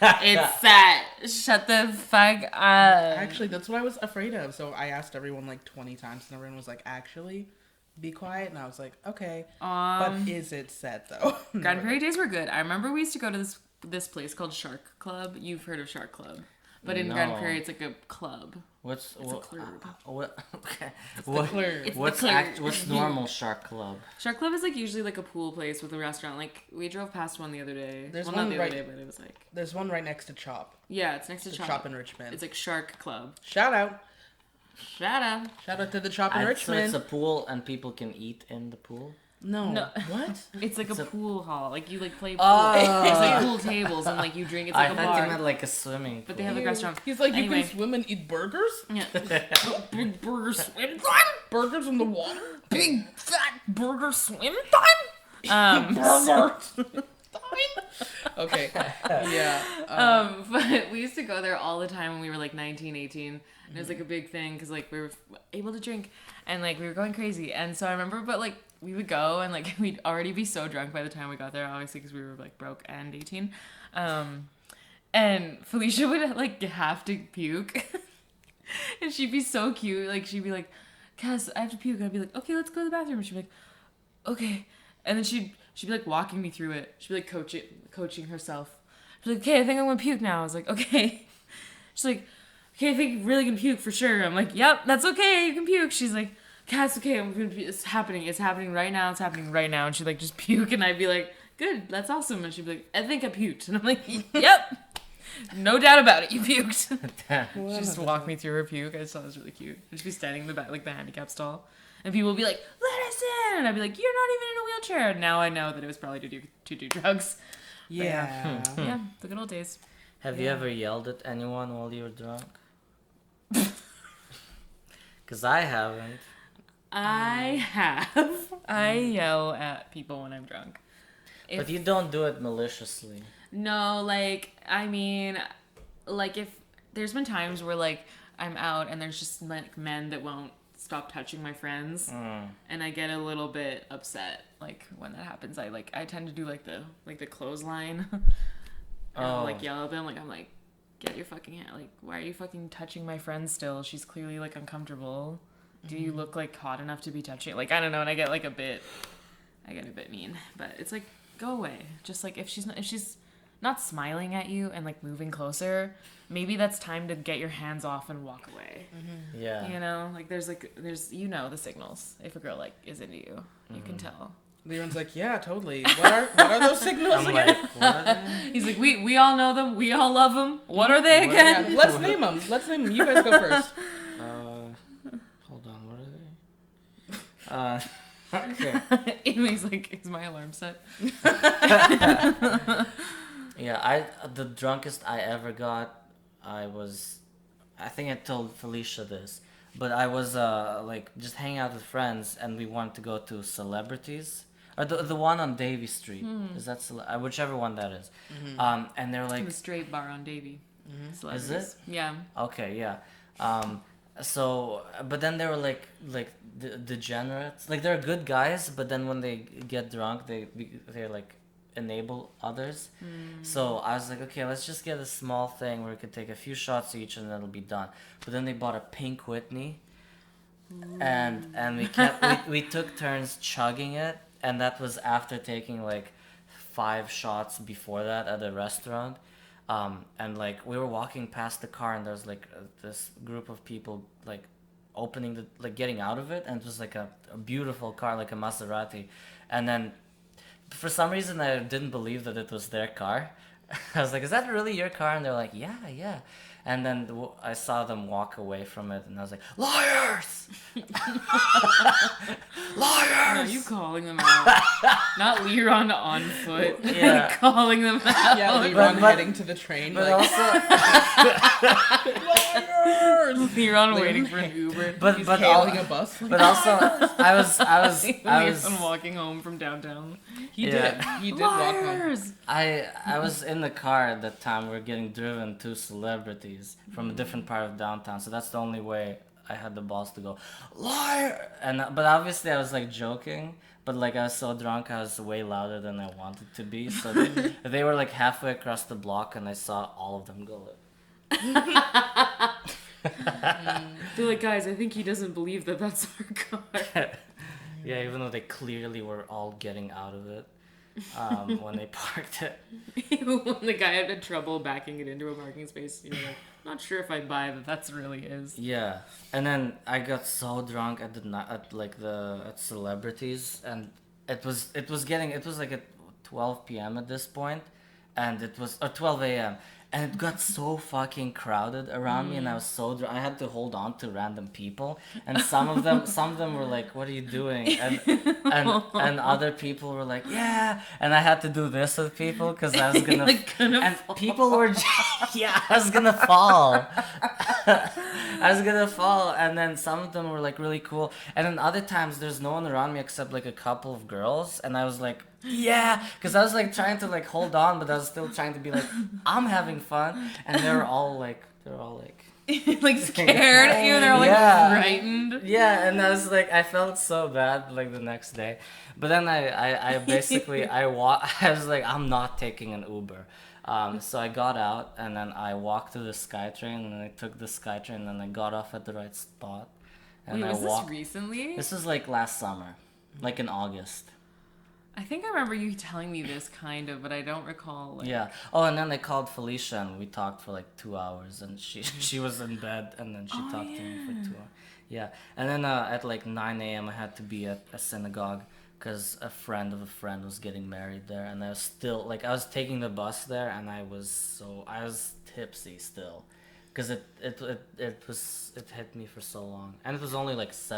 It's set. Shut the fuck up. Actually, that's what I was afraid of. So I asked everyone like 20 times, and everyone was like, "Actually, be quiet." And I was like, "Okay." But is it set though? Grand Prairie days were good. I remember we used to go to this place called Shark Club. You've heard of Shark Club, but in Grand Prairie, it's like a club. What's a club. Okay. What's normal Shark Club? Shark Club is like usually like a pool place with a restaurant. Like we drove past one the other day. There's not one the other day, but it was like there's one right next to Chop. Yeah, it's next to The Chop. Chop in Richmond. It's like Shark Club. Shout out Shout out to the Chop in So Richmond. it's a pool and people can eat in the pool? No. What? It's like a pool hall. Like you like play pool. Oh. It's like pool tables and like you drink. It's like I a thought bar. you meant like a swimming pool. But they have a restaurant. He's like, Anyway. you can swim and eat burgers? Yeah. Big burger swim time. Burgers in the water? Big fat burger swim time. Okay. Yeah. But we used to go there all the time when we were like 19, 18. And it was like a big thing because like we were able to drink and like we were going crazy. And so I remember, but like we would go and like we'd already be so drunk by the time we got there, obviously because we were like broke and 18. And Felicia would like have to puke. And she'd be so cute. Like she'd be like, Cass, I have to puke. And I'd be like, okay, let's go to the bathroom. And she'd be like, okay. And then she'd be like walking me through it. She'd be like coaching herself. She'd be like, okay, I think I'm gonna puke now. I was like, okay. She's like, okay, I think you're really gonna puke for sure. I'm like, yep, that's okay, you can puke. She's like, Cass, okay, I'm gonna puke. It's happening right now. And she'd like just puke, and I'd be like, good, that's awesome. And she'd be like, I think I puked. And I'm like, yep, no doubt about it, you puked. She just walked me through her puke. I just thought it was really cute. I'd just be standing in the back, like the handicap stall. And people would be like, let us in! And I'd be like, you're not even in a wheelchair. And now I know that it was probably to do drugs. Yeah. Yeah, the good old days. Have you ever yelled at anyone while you were drunk? Because I haven't. I have. I yell at people when I'm drunk. But you don't do it maliciously. No, like, I mean, like if there's been times where like I'm out and there's just like men that won't stop touching my friends and I get a little bit upset like when that happens. I tend to do like the clothesline and I'll like yell at them like I'm like, get your fucking hand, like why are you fucking touching my friend still? She's clearly like uncomfortable. Do you look like hot enough to be touching? Like I don't know, and I get a bit mean, but it's like go away. Just like if she's not smiling at you and like moving closer, maybe that's time to get your hands off and walk away. Mm-hmm. Yeah. You know, like there's the signals. If a girl like is into you, you can tell. Liron's like, yeah, totally. What are those signals I'm again? like, what are they? He's like, we all know them. We all love them. What are they again? Yeah, let's name them. You guys go first. Hold on, what are they? Okay. Amy's like, is my alarm set? Yeah, the drunkest I ever got, I think I told Felicia this, but I was like just hanging out with friends and we wanted to go to Celebrities, or the one on Davy Street. Is that whichever one that is? And they're like The straight bar on Davy. Is it? Yeah. Okay, yeah. So, but then they were like degenerates. Like they're good guys, but then when they get drunk, they're like enable others. So I was like, okay, let's just get a small thing where we could take a few shots each and then it'll be done. But then they bought a pink Whitney, and we took turns chugging it, and that was after taking like 5 shots before that at a restaurant. And like we were walking past the car and there's like this group of people like opening getting out of it, and it was like a beautiful car, like a Maserati. And then for some reason I didn't believe that it was their car. I was like, is that really your car? And they're like, yeah. And then I saw them walk away from it and I was like, liars! Liars! No, you calling them out. Not Liron on foot. Yeah. Calling them out. Yeah, Liron heading to the train. But like, also, liars! Liron waiting for an Uber. but hailing a bus. Like, but also, I was Liron walking home from downtown. he did walk home. Liars! I was in the car at that time. We were getting driven to Celebrities from a different part of downtown, so that's the only way I had the balls to go, liar! But obviously I was like joking, but like I was so drunk I was way louder than I wanted to be. So they were like halfway across the block and I saw all of them go They're like, guys, I think he doesn't believe that that's our car. Yeah, even though they clearly were all getting out of it when they parked it. When the guy had trouble backing it into a parking space, you're like, not sure if I buy that that's really is. Yeah, and then I got so drunk at at Celebrities, and it was like at 12 p.m. at this point, and it was 12 a.m. and it got so fucking crowded around me, and I was so drunk. I had to hold on to random people, and some of them were like, "What are you doing?" And other people were like, "Yeah," and I had to do this with people because I was gonna. And fall. people were, yeah, I was gonna fall. I was gonna fall, and then some of them were like really cool, and then other times there's no one around me except like a couple of girls, and I was like, yeah, because I was like trying to like hold on, but I was still trying to be like, I'm having fun, and they're all like like scared at you, they're all like frightened. Yeah, and I was like, I felt so bad like the next day, but then I basically I was like, I'm not taking an Uber. So I got out and then I walked to the SkyTrain and then I took the SkyTrain and then I got off at the right spot. And Wait, I was walked. this recently? This was like last summer, like in August. I think I remember you telling me this kind of, but I don't recall. Like... Yeah. Oh, and then I called Felicia and we talked for like 2 hours and she was in bed and then she talked to me for 2 hours. Yeah. And then at like 9 a.m. I had to be at a synagogue because a friend of a friend was getting married there, and I was still like I was taking the bus there and I was tipsy still because it hit me for so long, and it was only like 8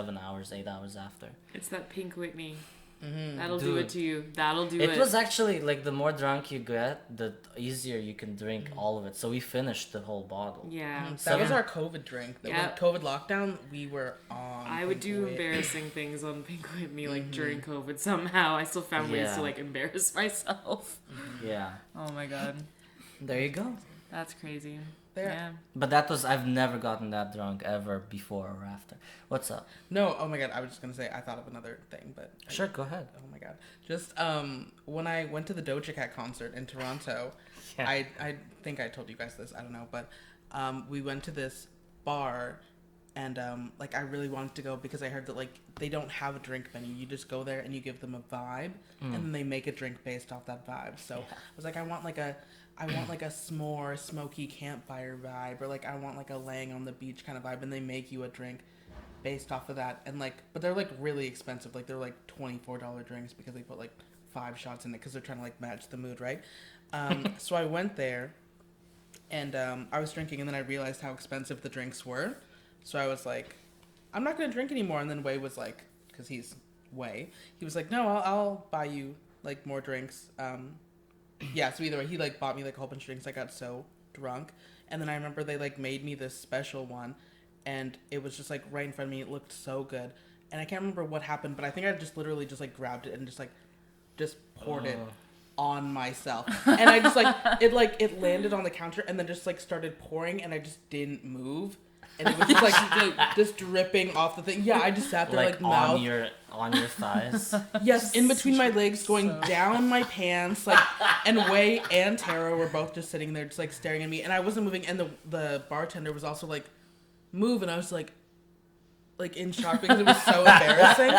hours after. It's that Pink Whitney. Mm-hmm. That'll Dude, do it to you. That'll do it. It was actually like the more drunk you get, the easier you can drink all of it. So we finished the whole bottle. Yeah. That was our COVID drink. Yeah. With COVID lockdown, we were on. I would do embarrassing things on Pink Whitney like during COVID somehow. I still found ways to like embarrass myself. Yeah. Oh my god. There you go. That's crazy. There. Yeah. But I've never gotten that drunk ever before or after. What's up? No, oh my god, I was just gonna say I thought of another thing, but Sure, go ahead. oh my god, just when I went to the Doja Cat concert in Toronto, Yeah. I think I told you guys this, I don't know, but we went to this bar, and like I really wanted to go because I heard that like they don't have a drink menu. You just go there and you give them a vibe, and then they make a drink based off that vibe. So I was like, I want like a s'more, smoky campfire vibe, or like I want like a laying on the beach kind of vibe, and they make you a drink based off of that. And like, but they're like really expensive. Like they're like $24 drinks because they put like 5 shots in it because they're trying to like match the mood, right? So I went there, and I was drinking, and then I realized how expensive the drinks were. So I was like, I'm not gonna drink anymore. And then Wei was like, because he's Wei, he was like, no, I'll buy you like more drinks. Yeah, so either way, he like bought me like a whole bunch of drinks. I got so drunk, and then I remember they like made me this special one, and it was just like right in front of me. It looked so good, and I can't remember what happened, but I think I just literally just like grabbed it and just poured it on myself, and I just it landed on the counter and then just like started pouring, and I just didn't move. And it was just like just dripping off the thing. Yeah, I just sat there like mouth on your thighs. Yes, in between my legs, going down my pants, like, and Wei and Tara were both just sitting there, just like staring at me, and I wasn't moving. And the bartender was also like, move, and I was like in shock because it was so embarrassing.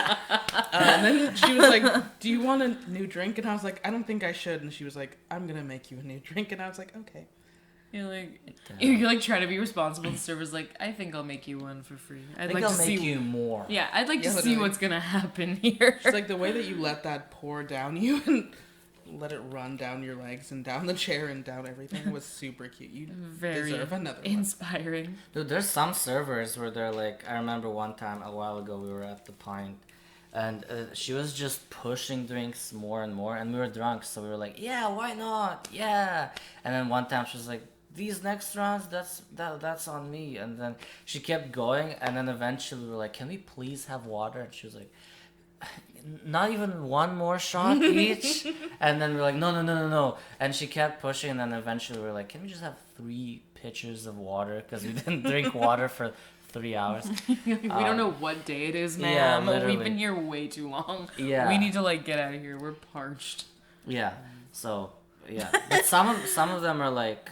And then she was like, "Do you want a new drink?" And I was like, "I don't think I should." And she was like, "I'm gonna make you a new drink," and I was like, "Okay." You're like trying to be responsible. The server's like, I think I'll make you one for free. I think I'll make you more. Yeah, I'd like to see what's gonna happen here. It's like the way that you let that pour down you and let it run down your legs and down the chair and down everything was super cute. You deserve another one. Inspiring. Dude, there's some servers where they're like, I remember one time a while ago we were at the Pint, and she was just pushing drinks more and more, and we were drunk, so we were like, yeah, why not? Yeah. And then one time she was like, these next rounds, that's on me. And then she kept going, and then eventually we were like, can we please have water? And she was like, not even one more shot each. And then we're like, no. And she kept pushing, and then eventually we were like, can we just have 3 pitchers of water? Because we didn't drink water for 3 hours. We don't know what day it is, ma'am. Yeah, We've literally. been here way too long. Yeah. We need to like get out of here. We're parched. Yeah. So yeah, but some of them are like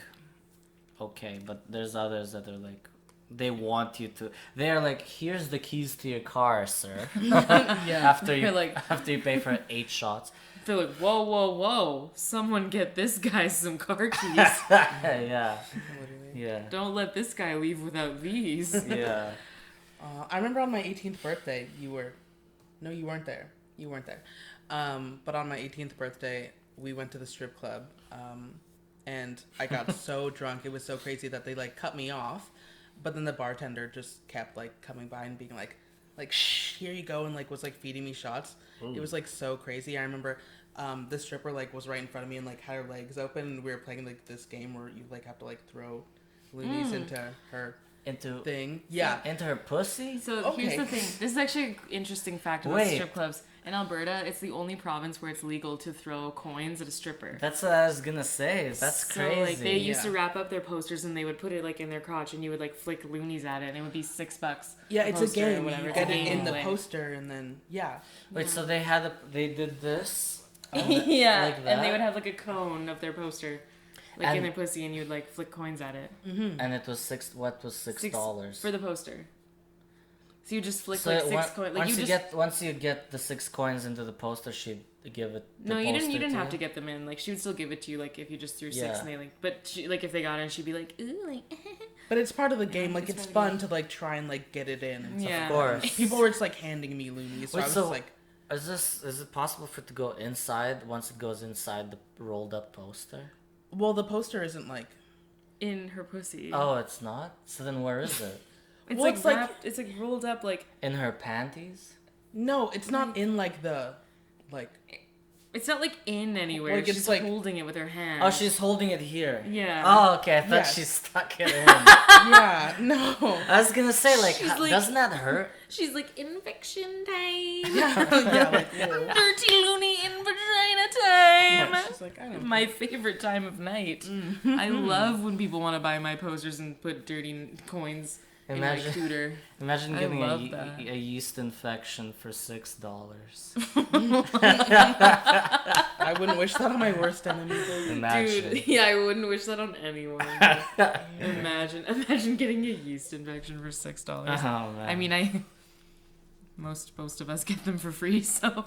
okay, but there's others that are like they want you to. They're like, here's the keys to your car, sir. After you They're like- after you pay for 8 shots. They're like, whoa, whoa, whoa! Someone get this guy some car keys. Yeah. Yeah. Don't let this guy leave without these. Yeah. I remember on my 18th birthday, you weren't there. You weren't there. But on my 18th birthday, we went to the strip club, and I got so drunk. It was so crazy that they like cut me off, but then the bartender just kept like coming by and being like, shh, here you go, and like was like feeding me shots. Ooh. It was like so crazy. I remember the stripper like was right in front of me and like had her legs open, and we were playing like this game where you like have to like throw loonies into her Into thing. Yeah. into her pussy? So here's Okay. the thing. This is actually an interesting fact about Wait. strip clubs. In Alberta, it's the only province where it's legal to throw coins at a stripper. That's what I was gonna say. That's So, crazy. like, they used to Yeah. wrap up their posters and they would put it, like, in their crotch and you would, like, flick loonies at it and it would be $6. Yeah, it's a poster or game. whatever. You It's a get it game in the play. poster, and then yeah. Wait, so they did this? Yeah, Like and that? they would have, like, a cone of their poster, like, in And- their pussy and you would, like, flick coins at it. And it was $6 For the poster. So you just flick, So like, on- 6 coins. Like, once you get the 6 coins into the poster, she'd give it. No, you didn't. You didn't have you? to get them in. Like, she would still give it to you. Like, if you just threw 6 Yeah. and they like, but she, like, if they got it, she'd be like, ooh, like, But it's part of the game. Like, it's it's part of fun to like try and like get it in. And stuff Yeah. like Of course. that. People were just like handing me loonies, so Wait, I was so- like, Is it possible for it to go inside once it goes inside the rolled up poster? well, the poster isn't like. in her pussy. Oh, it's not. So then where is it? It's Well, like it's like- wrapped. It's like rolled up. Like, In her panties? No, it's not in like the, like. it's not like in anywhere. Like, it's She's like- holding it with her hand. Oh, she's holding it here. Yeah. Oh, okay. I thought Yes. she stuck it in. Yeah, no. I was gonna say, like, She's like- doesn't that hurt? She's like, infection time. Yeah, like. Ew. Dirty loony in vagina time. Yeah, she's like, I don't. My favorite time of night. I love when people want to buy my posters and put dirty coins in my Imagine- cooter. Imagine I getting love that. a yeast infection for $6. I wouldn't wish that on my worst enemy. Baby. Imagine. Dude, yeah, I wouldn't wish that on anyone. Imagine getting a yeast infection for $6. Oh, man. I mean, most of us get them for free, so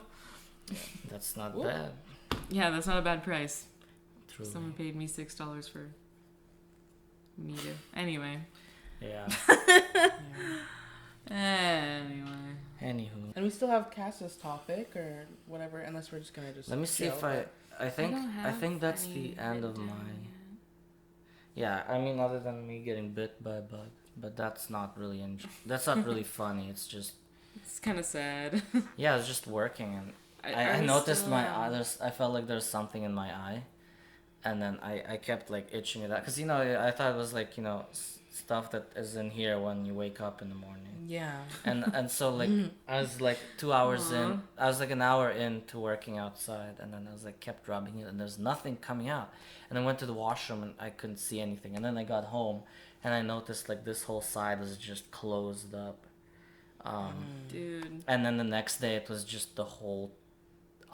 That's not Ooh. bad. yeah, that's not a bad price. True. Someone paid me $6 for me to. Anyway. Yeah. Anyway. Anywho. And we still have Cass's topic or whatever, unless we're just gonna just. Let me see chill, if I... but- I think don't have that's any the end of written down mine. yet. Yeah, I mean, other than me getting bit by a bug, but that's not really that's not really funny. It's just It's kind of sad. yeah, it's just working, and I was noticed still, my eye. I felt like there's something in my eye, and then I kept like itching it out because I thought it was like stuff that is in here when you wake up in the morning. Yeah. And so like I was like 2 hours Aw. in. I was like an hour into working outside, and then I was like kept rubbing it, and there's nothing coming out. And I went to the washroom, and I couldn't see anything. And then I got home, and I noticed like this whole side was just closed up. Dude. And then the next day it was just the whole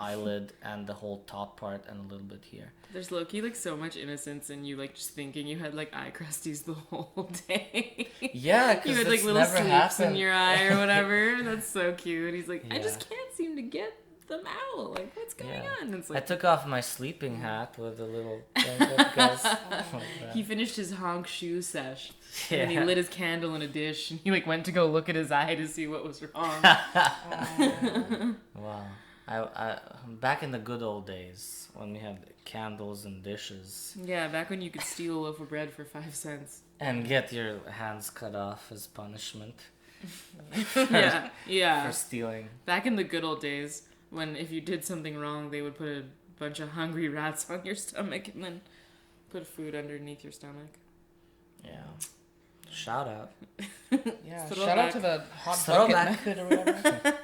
eyelid and the whole top part and a little bit here. There's low-key like so much innocence in you, like just thinking you had like eye crusties the whole day. Yeah, because You had like little sleeps in your eye or whatever. That's so cute. He's like, I just Yeah. can't seem to get them out. Like, what's going Yeah. on? It's I like took off my sleeping hat with a little thing because he finished his honk shoe sesh. yeah. And he lit his candle in a dish and he like went to go look at his eye to see what was wrong. Wow. I back in the good old days when we had candles and dishes Yeah, back when you could steal a loaf of bread for 5 cents. and get your hands cut off as punishment Yeah, yeah. for stealing. Back in the good old days, when if you did something wrong, they would put a bunch of hungry rats on your stomach and then put food underneath your stomach. Yeah. Shout out. Yeah. Throw Shout back. out to the hot Throwback. bucket method or whatever.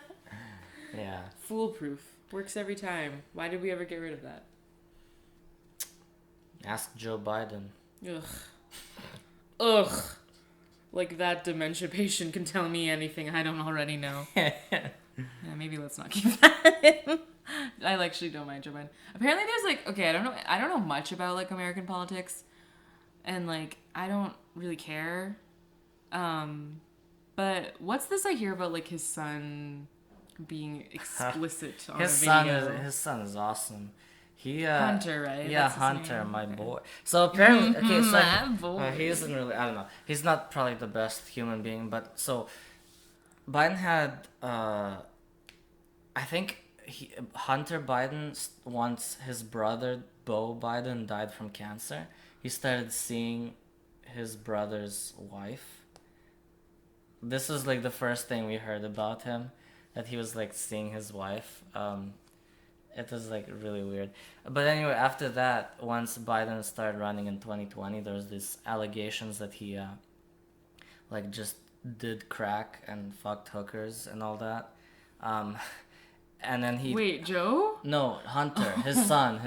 Yeah. Foolproof. Works every time. Why did we ever get rid of that? Ask Joe Biden. Ugh. Ugh. Like that dementia patient can tell me anything I don't already know. Yeah, maybe let's not keep that in. I actually don't mind Joe Biden. Apparently there's like, okay, I don't know much about like American politics, and like I don't really care. But what's this I hear about like his son being explicit on a video? His son is awesome. He Hunter, right? Yeah, That's his Hunter, name. my Okay. boy. So apparently, okay, so My boy. he isn't really. I don't know. He's not probably the best human being, but so Biden had. I think Hunter Biden once his brother Beau Biden died from cancer. He started seeing his brother's wife. This was like the first thing we heard about him, that he was like seeing his wife. It was like really weird. But anyway, after that, once Biden started running in 2020, there was these allegations that he like just did crack and fucked hookers and all that. And then he Wait, Joe? No, Hunter, his son.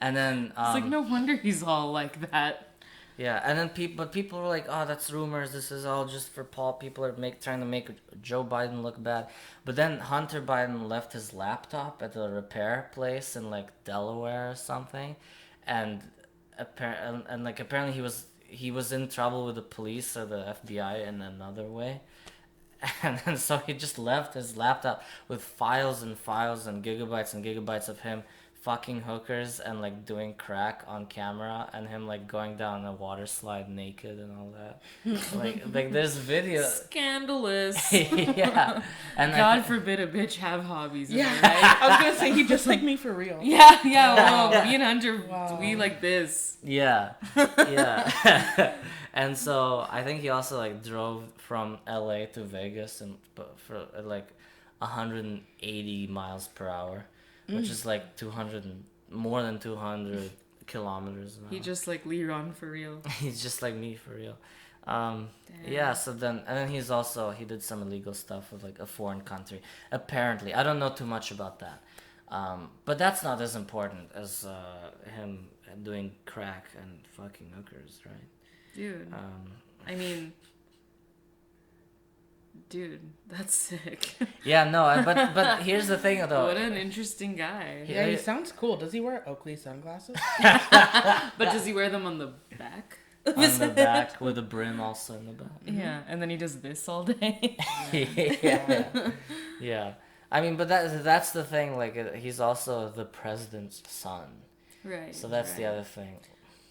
And then It's like no wonder he's all like that. yeah, and then people were like, "Oh, that's rumors. This is all just for Paul. People are trying to make Joe Biden look bad." But then Hunter Biden left his laptop at a repair place in like Delaware or something, and apparently he was in trouble with the police or the FBI in another way, and then so he just left his laptop with files and files and gigabytes of him fucking hookers and like doing crack on camera, and him like going down a water slide naked and all that. like there's video. Scandalous. Yeah, and God forbid a bitch have hobbies. Yeah, Right? I was gonna say he just like me for real. Yeah. Well, me and Hunter, Wow. we like this. Yeah. And so I think he also like drove from LA to Vegas and for like 180 miles per hour, which is like more than 200 kilometers an hour. He just like Liron for real. He's just like me for real. Yeah, so then he did some illegal stuff with like a foreign country. Apparently, I don't know too much about that. But that's not as important as him doing crack and fucking hookers, right? Dude. I mean, dude, that's sick. Yeah, no, but here's the thing though. What an interesting guy. Yeah, he sounds cool. Does he wear Oakley sunglasses? But does he wear them on the back? On the back with a brim also in the back. Yeah, and then he does this all day. Yeah. I mean, but that's the thing. Like, he's also the president's son. Right. So that's the other thing.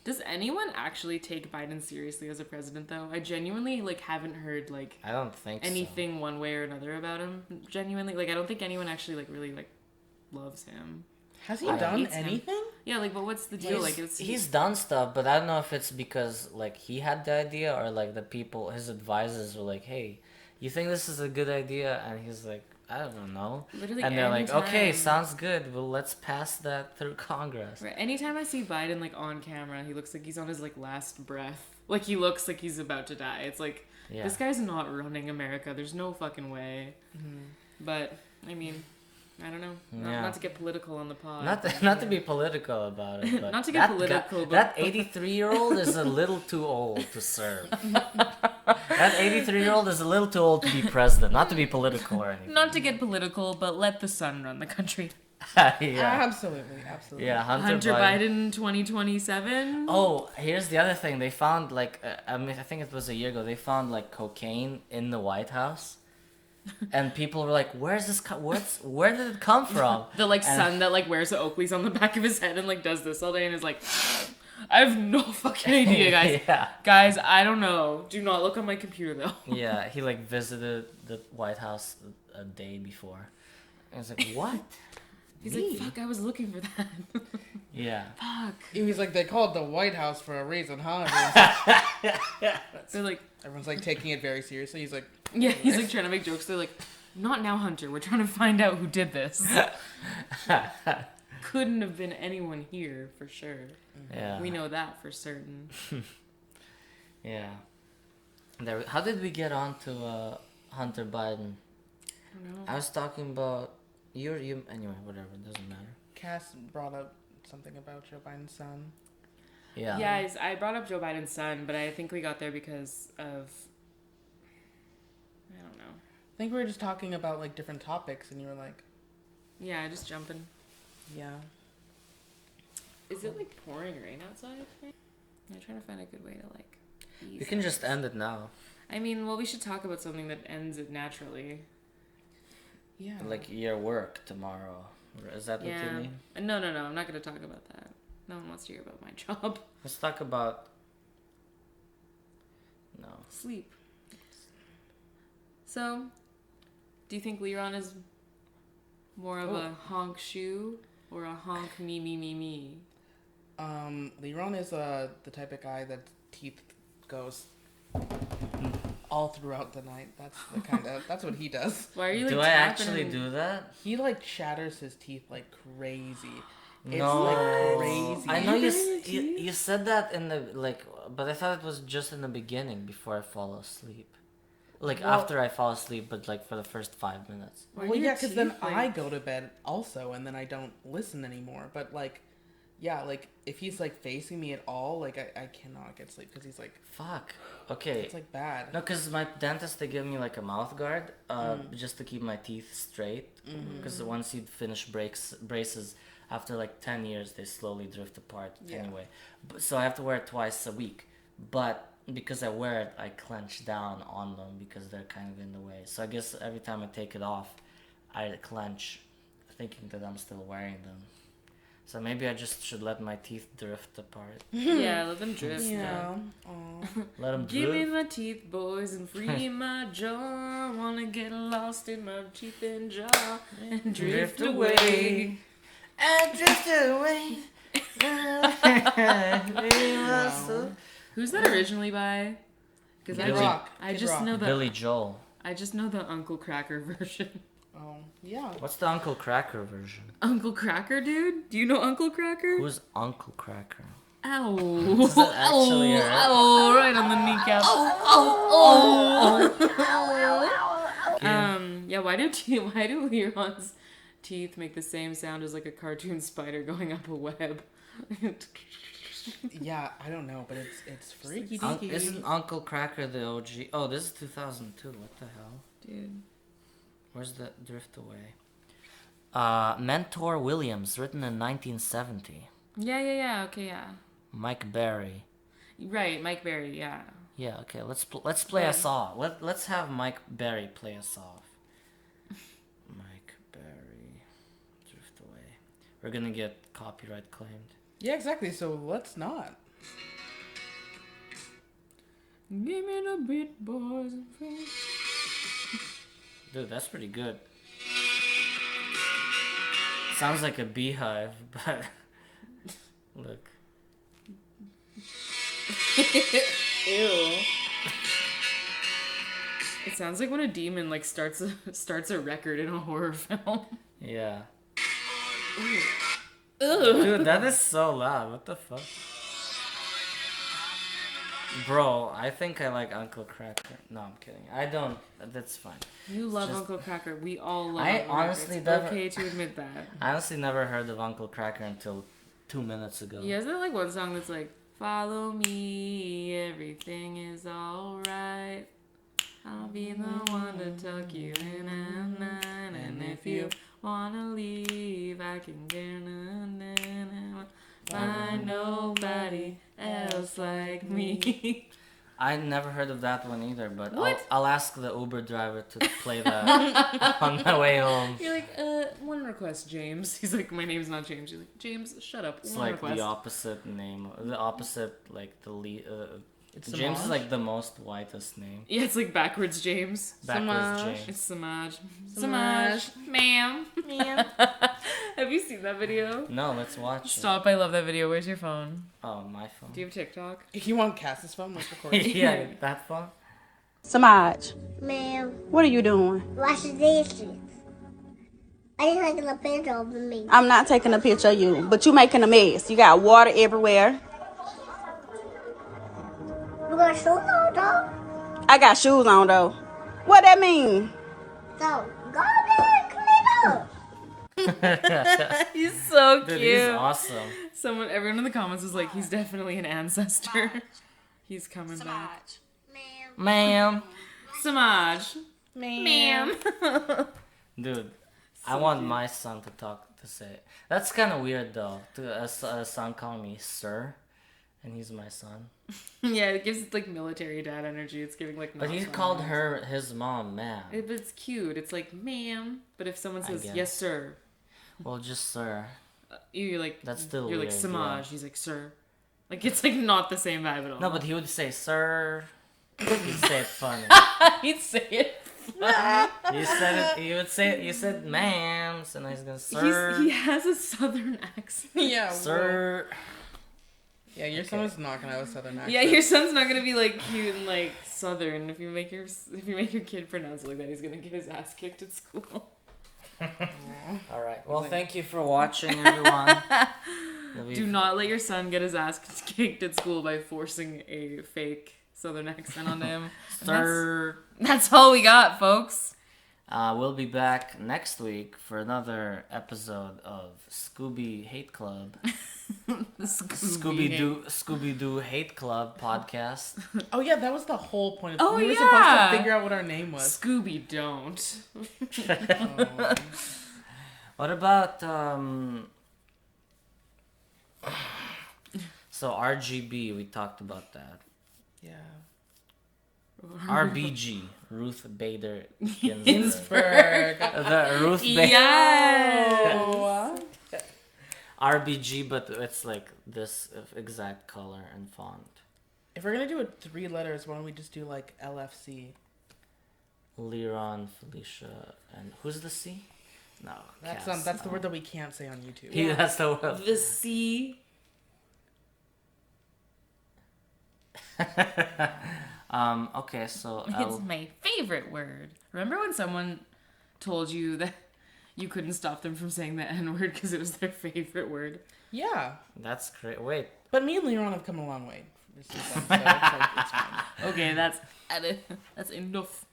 Does anyone actually take Biden seriously as a president, though? I genuinely haven't heard I don't think anything one way or another about him. Genuinely, I don't think anyone actually really loves him. Has he done anything? Yeah, but what's the deal? He's done stuff, but I don't know if it's because he had the idea or the people, his advisors were like, "Hey, you think this is a good idea?" And he's like, "I don't know." Literally, and they're like, "Okay, anytime. sounds good. Well, let's pass that through Congress." Right. Anytime I see Biden on camera, he looks like he's on his last breath. He looks like he's about to die. It's this guy's not running America. There's no fucking way. Mm-hmm. But I mean, I don't know. Not to get political on the pod. Not to be political about it. But not to get political. That 83-year-old is a little too old to serve. That 83-year-old is a little too old to be president. Not to be political or anything. Not to get political, but let the son run the country. Yeah. Absolutely. Yeah, Hunter Biden 2027. Oh, here's the other thing. They found I think it was a year ago. They found cocaine in the White House, and people were like, "Where's this? Where did it come from?" The son that wears the Oakleys on the back of his head and does this all day and is like, I have no fucking idea, guys. Yeah. Guys, I don't know. Do not look on my computer though. Yeah, he visited the White House a day before. And I was like, "What?" He's like, "Fuck, I was looking for that." Yeah. Fuck. He was like, they called it the White House for a reason, huh? They're like, everyone's taking it very seriously. He's like, yeah, he's trying to make jokes. They're like, "Not now, Hunter. We're trying to find out who did this." Couldn't have been anyone here for sure. Yeah. We know that for certain. Yeah. How did we get on to Hunter Biden? I don't know. I was talking about you anyway, whatever, it doesn't matter. Cass brought up something about Joe Biden's son. Yeah. Yeah, I brought up Joe Biden's son, but I think we got there because of, I don't know. I think we were just talking about like different topics, and you were like, Yeah, just jumping. yeah. Is it like pouring rain outside? I'm trying to find a good way to like ease You can it. just end it now. I mean, well, we should talk about something that ends it naturally. Yeah. Like your work tomorrow. Is that what you Yeah. mean? No, I'm not going to talk about that. No one wants to hear about my job. Let's talk about... No. Sleep. So, do you think Liron is more of a honk shoe or a honk me? Liron is the type of guy that teeth goes all throughout the night. That's the kind of that's what he does. Why are you like Do I tapping actually him? do that? He like shatters his teeth like crazy. It's No. like crazy. I know You you said that in the like, but I thought it was just in the beginning before I fall asleep. Like Well- after I fall asleep, but like for the first 5 minutes. Why Well, do yeah, your because then teeth, like- I go to bed also, and then I don't listen anymore. But like, yeah, like if he's like facing me at all, like I cannot get sleep because he's like, Fuck. Okay. it's like bad. No, because my dentist, they give me like a mouth guard just to keep my teeth straight. Because once you finish braces, after like 10 years, they slowly drift apart anyway. So I have to wear it twice a week. But because I wear it, I clench down on them because they're kind of in the way. So I guess every time I take it off, I clench, thinking that I'm still wearing them. So maybe I just should let my teeth drift apart. Yeah, let them drift. Yeah. Aw. Let them Give me drift. my teeth, boys, and free my jaw. Wanna get lost in my teeth and jaw and drift away. And drift away. Who's that originally by? Because Billy- Rock. I Kid just Rock. know the Billy Joel. I just know the Uncle Kracker version. Oh, yeah. What's the Uncle Kracker version? Uncle Kracker, dude? Do you know Uncle Kracker? Who's Uncle Kracker? Ow! Does that actually hurt? Ow! Right on the kneecap. Yeah. Why do Liron's teeth make the same sound as like a cartoon spider going up a web? Yeah, I don't know, but it's freaky deaky. Isn't Uncle Kracker the OG? Oh, this is 2002. What the hell? Dude. Where's the drift away? Mentor Williams, written in 1970. Yeah. Okay, yeah. Mike Berry. Right, Mike Berry. Yeah. Yeah, okay. Let's play us off. Let's have Mike Berry play us off. Mike Berry, drift away. We're gonna get copyright claimed. Yeah, exactly. So let's not. Give me the beat, boys and friends. Dude, that's pretty good. Sounds like a beehive, but look. Ew. It sounds like when a demon like starts a record in a horror film. Yeah. Ugh. Dude, that is so loud. What the fuck? Bro, I think I like Uncle Kracker. No, I'm kidding. I don't. That's fine. You love Just- Uncle Kracker. We all love I Uncle honestly Kracker. It's never- okay to admit that. I honestly never heard of Uncle Kracker until 2 minutes ago. Yeah, isn't there like one song that's like, follow me, everything is alright. I'll be the one to tuck you in at night. And if you wanna leave, I can find nobody else like me. I never heard of that one either, but What? I'll ask the Uber driver to play that on my way home. You're like, one request, James. He's like, my name's not James. You're like, James, shut up. It's One like request. the opposite name. The opposite, like the lead. It's James is Samaj? like the most whitest name. Yeah, it's like backwards James. Backwards Samaj. James. It's Samaj. Samaj. Ma'am. Have you seen that video? No, let's watch Stop, I love that video. Where's your phone? it. Oh, my phone. Do you have TikTok? If you want Cass's phone, let's record it. Yeah, that phone. Samaj, Ma'am, what are you doing? wash the dishes. I didn't take a picture of me. I'm not taking a picture of you, but you making a mess. You got water everywhere. You got shoes on, though? I got shoes on though. What that mean? So, go there and clean up. He's so Dude, cute. he's awesome. Everyone in the comments was like, he's definitely an ancestor. He's coming back. Ma'am. Samaj. Ma'am. Dude, I want my son to say it. That's kind of weird though. A son calling me sir, and he's my son. Yeah, it gives like military dad energy. It's giving like. But he not called fun. his mom ma'am. But it's cute. It's like ma'am. But if someone says guess. yes sir, Well, just sir. you're like That's still you're like weird, Samaj. yeah. He's like sir. Like it's like not the same vibe at all. No, but he would say sir. He'd say it funny. he'd say it. He said it. He would say it. You said ma'am, so now he's gonna sir. He has a southern accent. Yeah. Sir. Yeah, your son is not gonna have a southern accent. Yeah, your son's not gonna be like cute and like southern. If you make your kid pronounce it like that, he's gonna get his ass kicked at school. All right. Well, thank you for watching, everyone. Do not let your son get his ass kicked at school by forcing a fake southern accent on him. Sir. That's all we got, folks. We'll be back next week for another episode of Scooby Hate Club. Scooby Doo Hate Club podcast. Oh yeah, that was the whole point of Oh, we were yeah. supposed to figure out what our name was. Scooby don't. What about so RGB? We talked about that. Yeah. RBG, Ruth Bader Ginsburg. Ginsburg. The Ruth Bader. Yes. RBG, but it's like this exact color and font. If we're gonna do it 3 letters, why don't we just do like LFC? Liron, Felicia, and who's the C? No, That's Cass, that's the no. word that we can't say on YouTube. Yeah, that's the word. The C. Okay, so It's my favorite word. Remember when someone told you that you couldn't stop them from saying the N-word because it was their favorite word? Yeah. that's great. Wait, But me and Liron have come a long way. Since then, so it's like, it's fine. Okay, that's enough.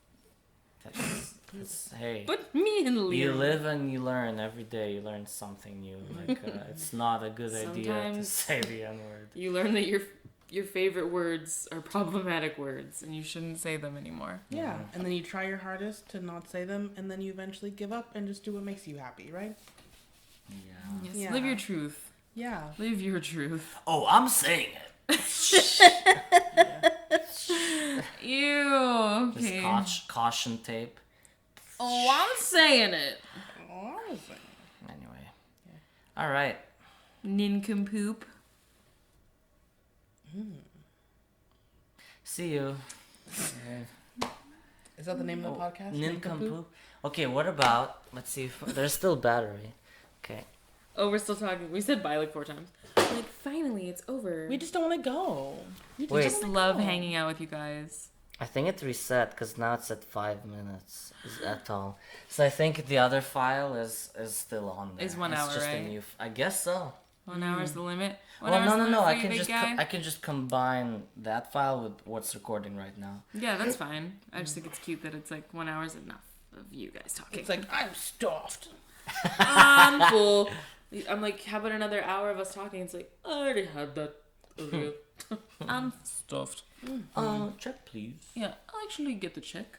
hey. But me and Leo. You live and you learn every day. You learn something new. Like it's not a good idea to Sometimes- say the N-word. You learn that your favorite words are problematic words and you shouldn't say them anymore. Yeah. And then you try your hardest to not say them, and then you eventually give up and just do what makes you happy, right? Yeah. Yes, Yeah. live your truth. Yeah. Live your truth. Oh, I'm saying it. Ew. This Okay. caution tape. Oh, I'm saying it. Anyway. All right. Nincompoop. See you. Is that the name of the podcast? Nincompoop. Okay, what about? Let's see if there's still battery. Okay. Oh, we're still talking. We said bye like 4 times. Like, finally, it's over. We just don't want to go. We Wait. just love hanging out with you guys. I think it reset because now it's at 5 minutes. Is at all. So I think the other file is still on there. Is 1 It's hour, just a right? new I guess so. 1 hour's the limit. Well, no. I I can just combine that file with what's recording right now. Yeah, that's fine. I just think it's cute that it's like 1 hour's enough of you guys talking. It's like, I'm stuffed. I'm full. I'm like, how about another hour of us talking? It's like, I already had that. earlier. I'm stuffed. Check please. Yeah, I'll actually get the check.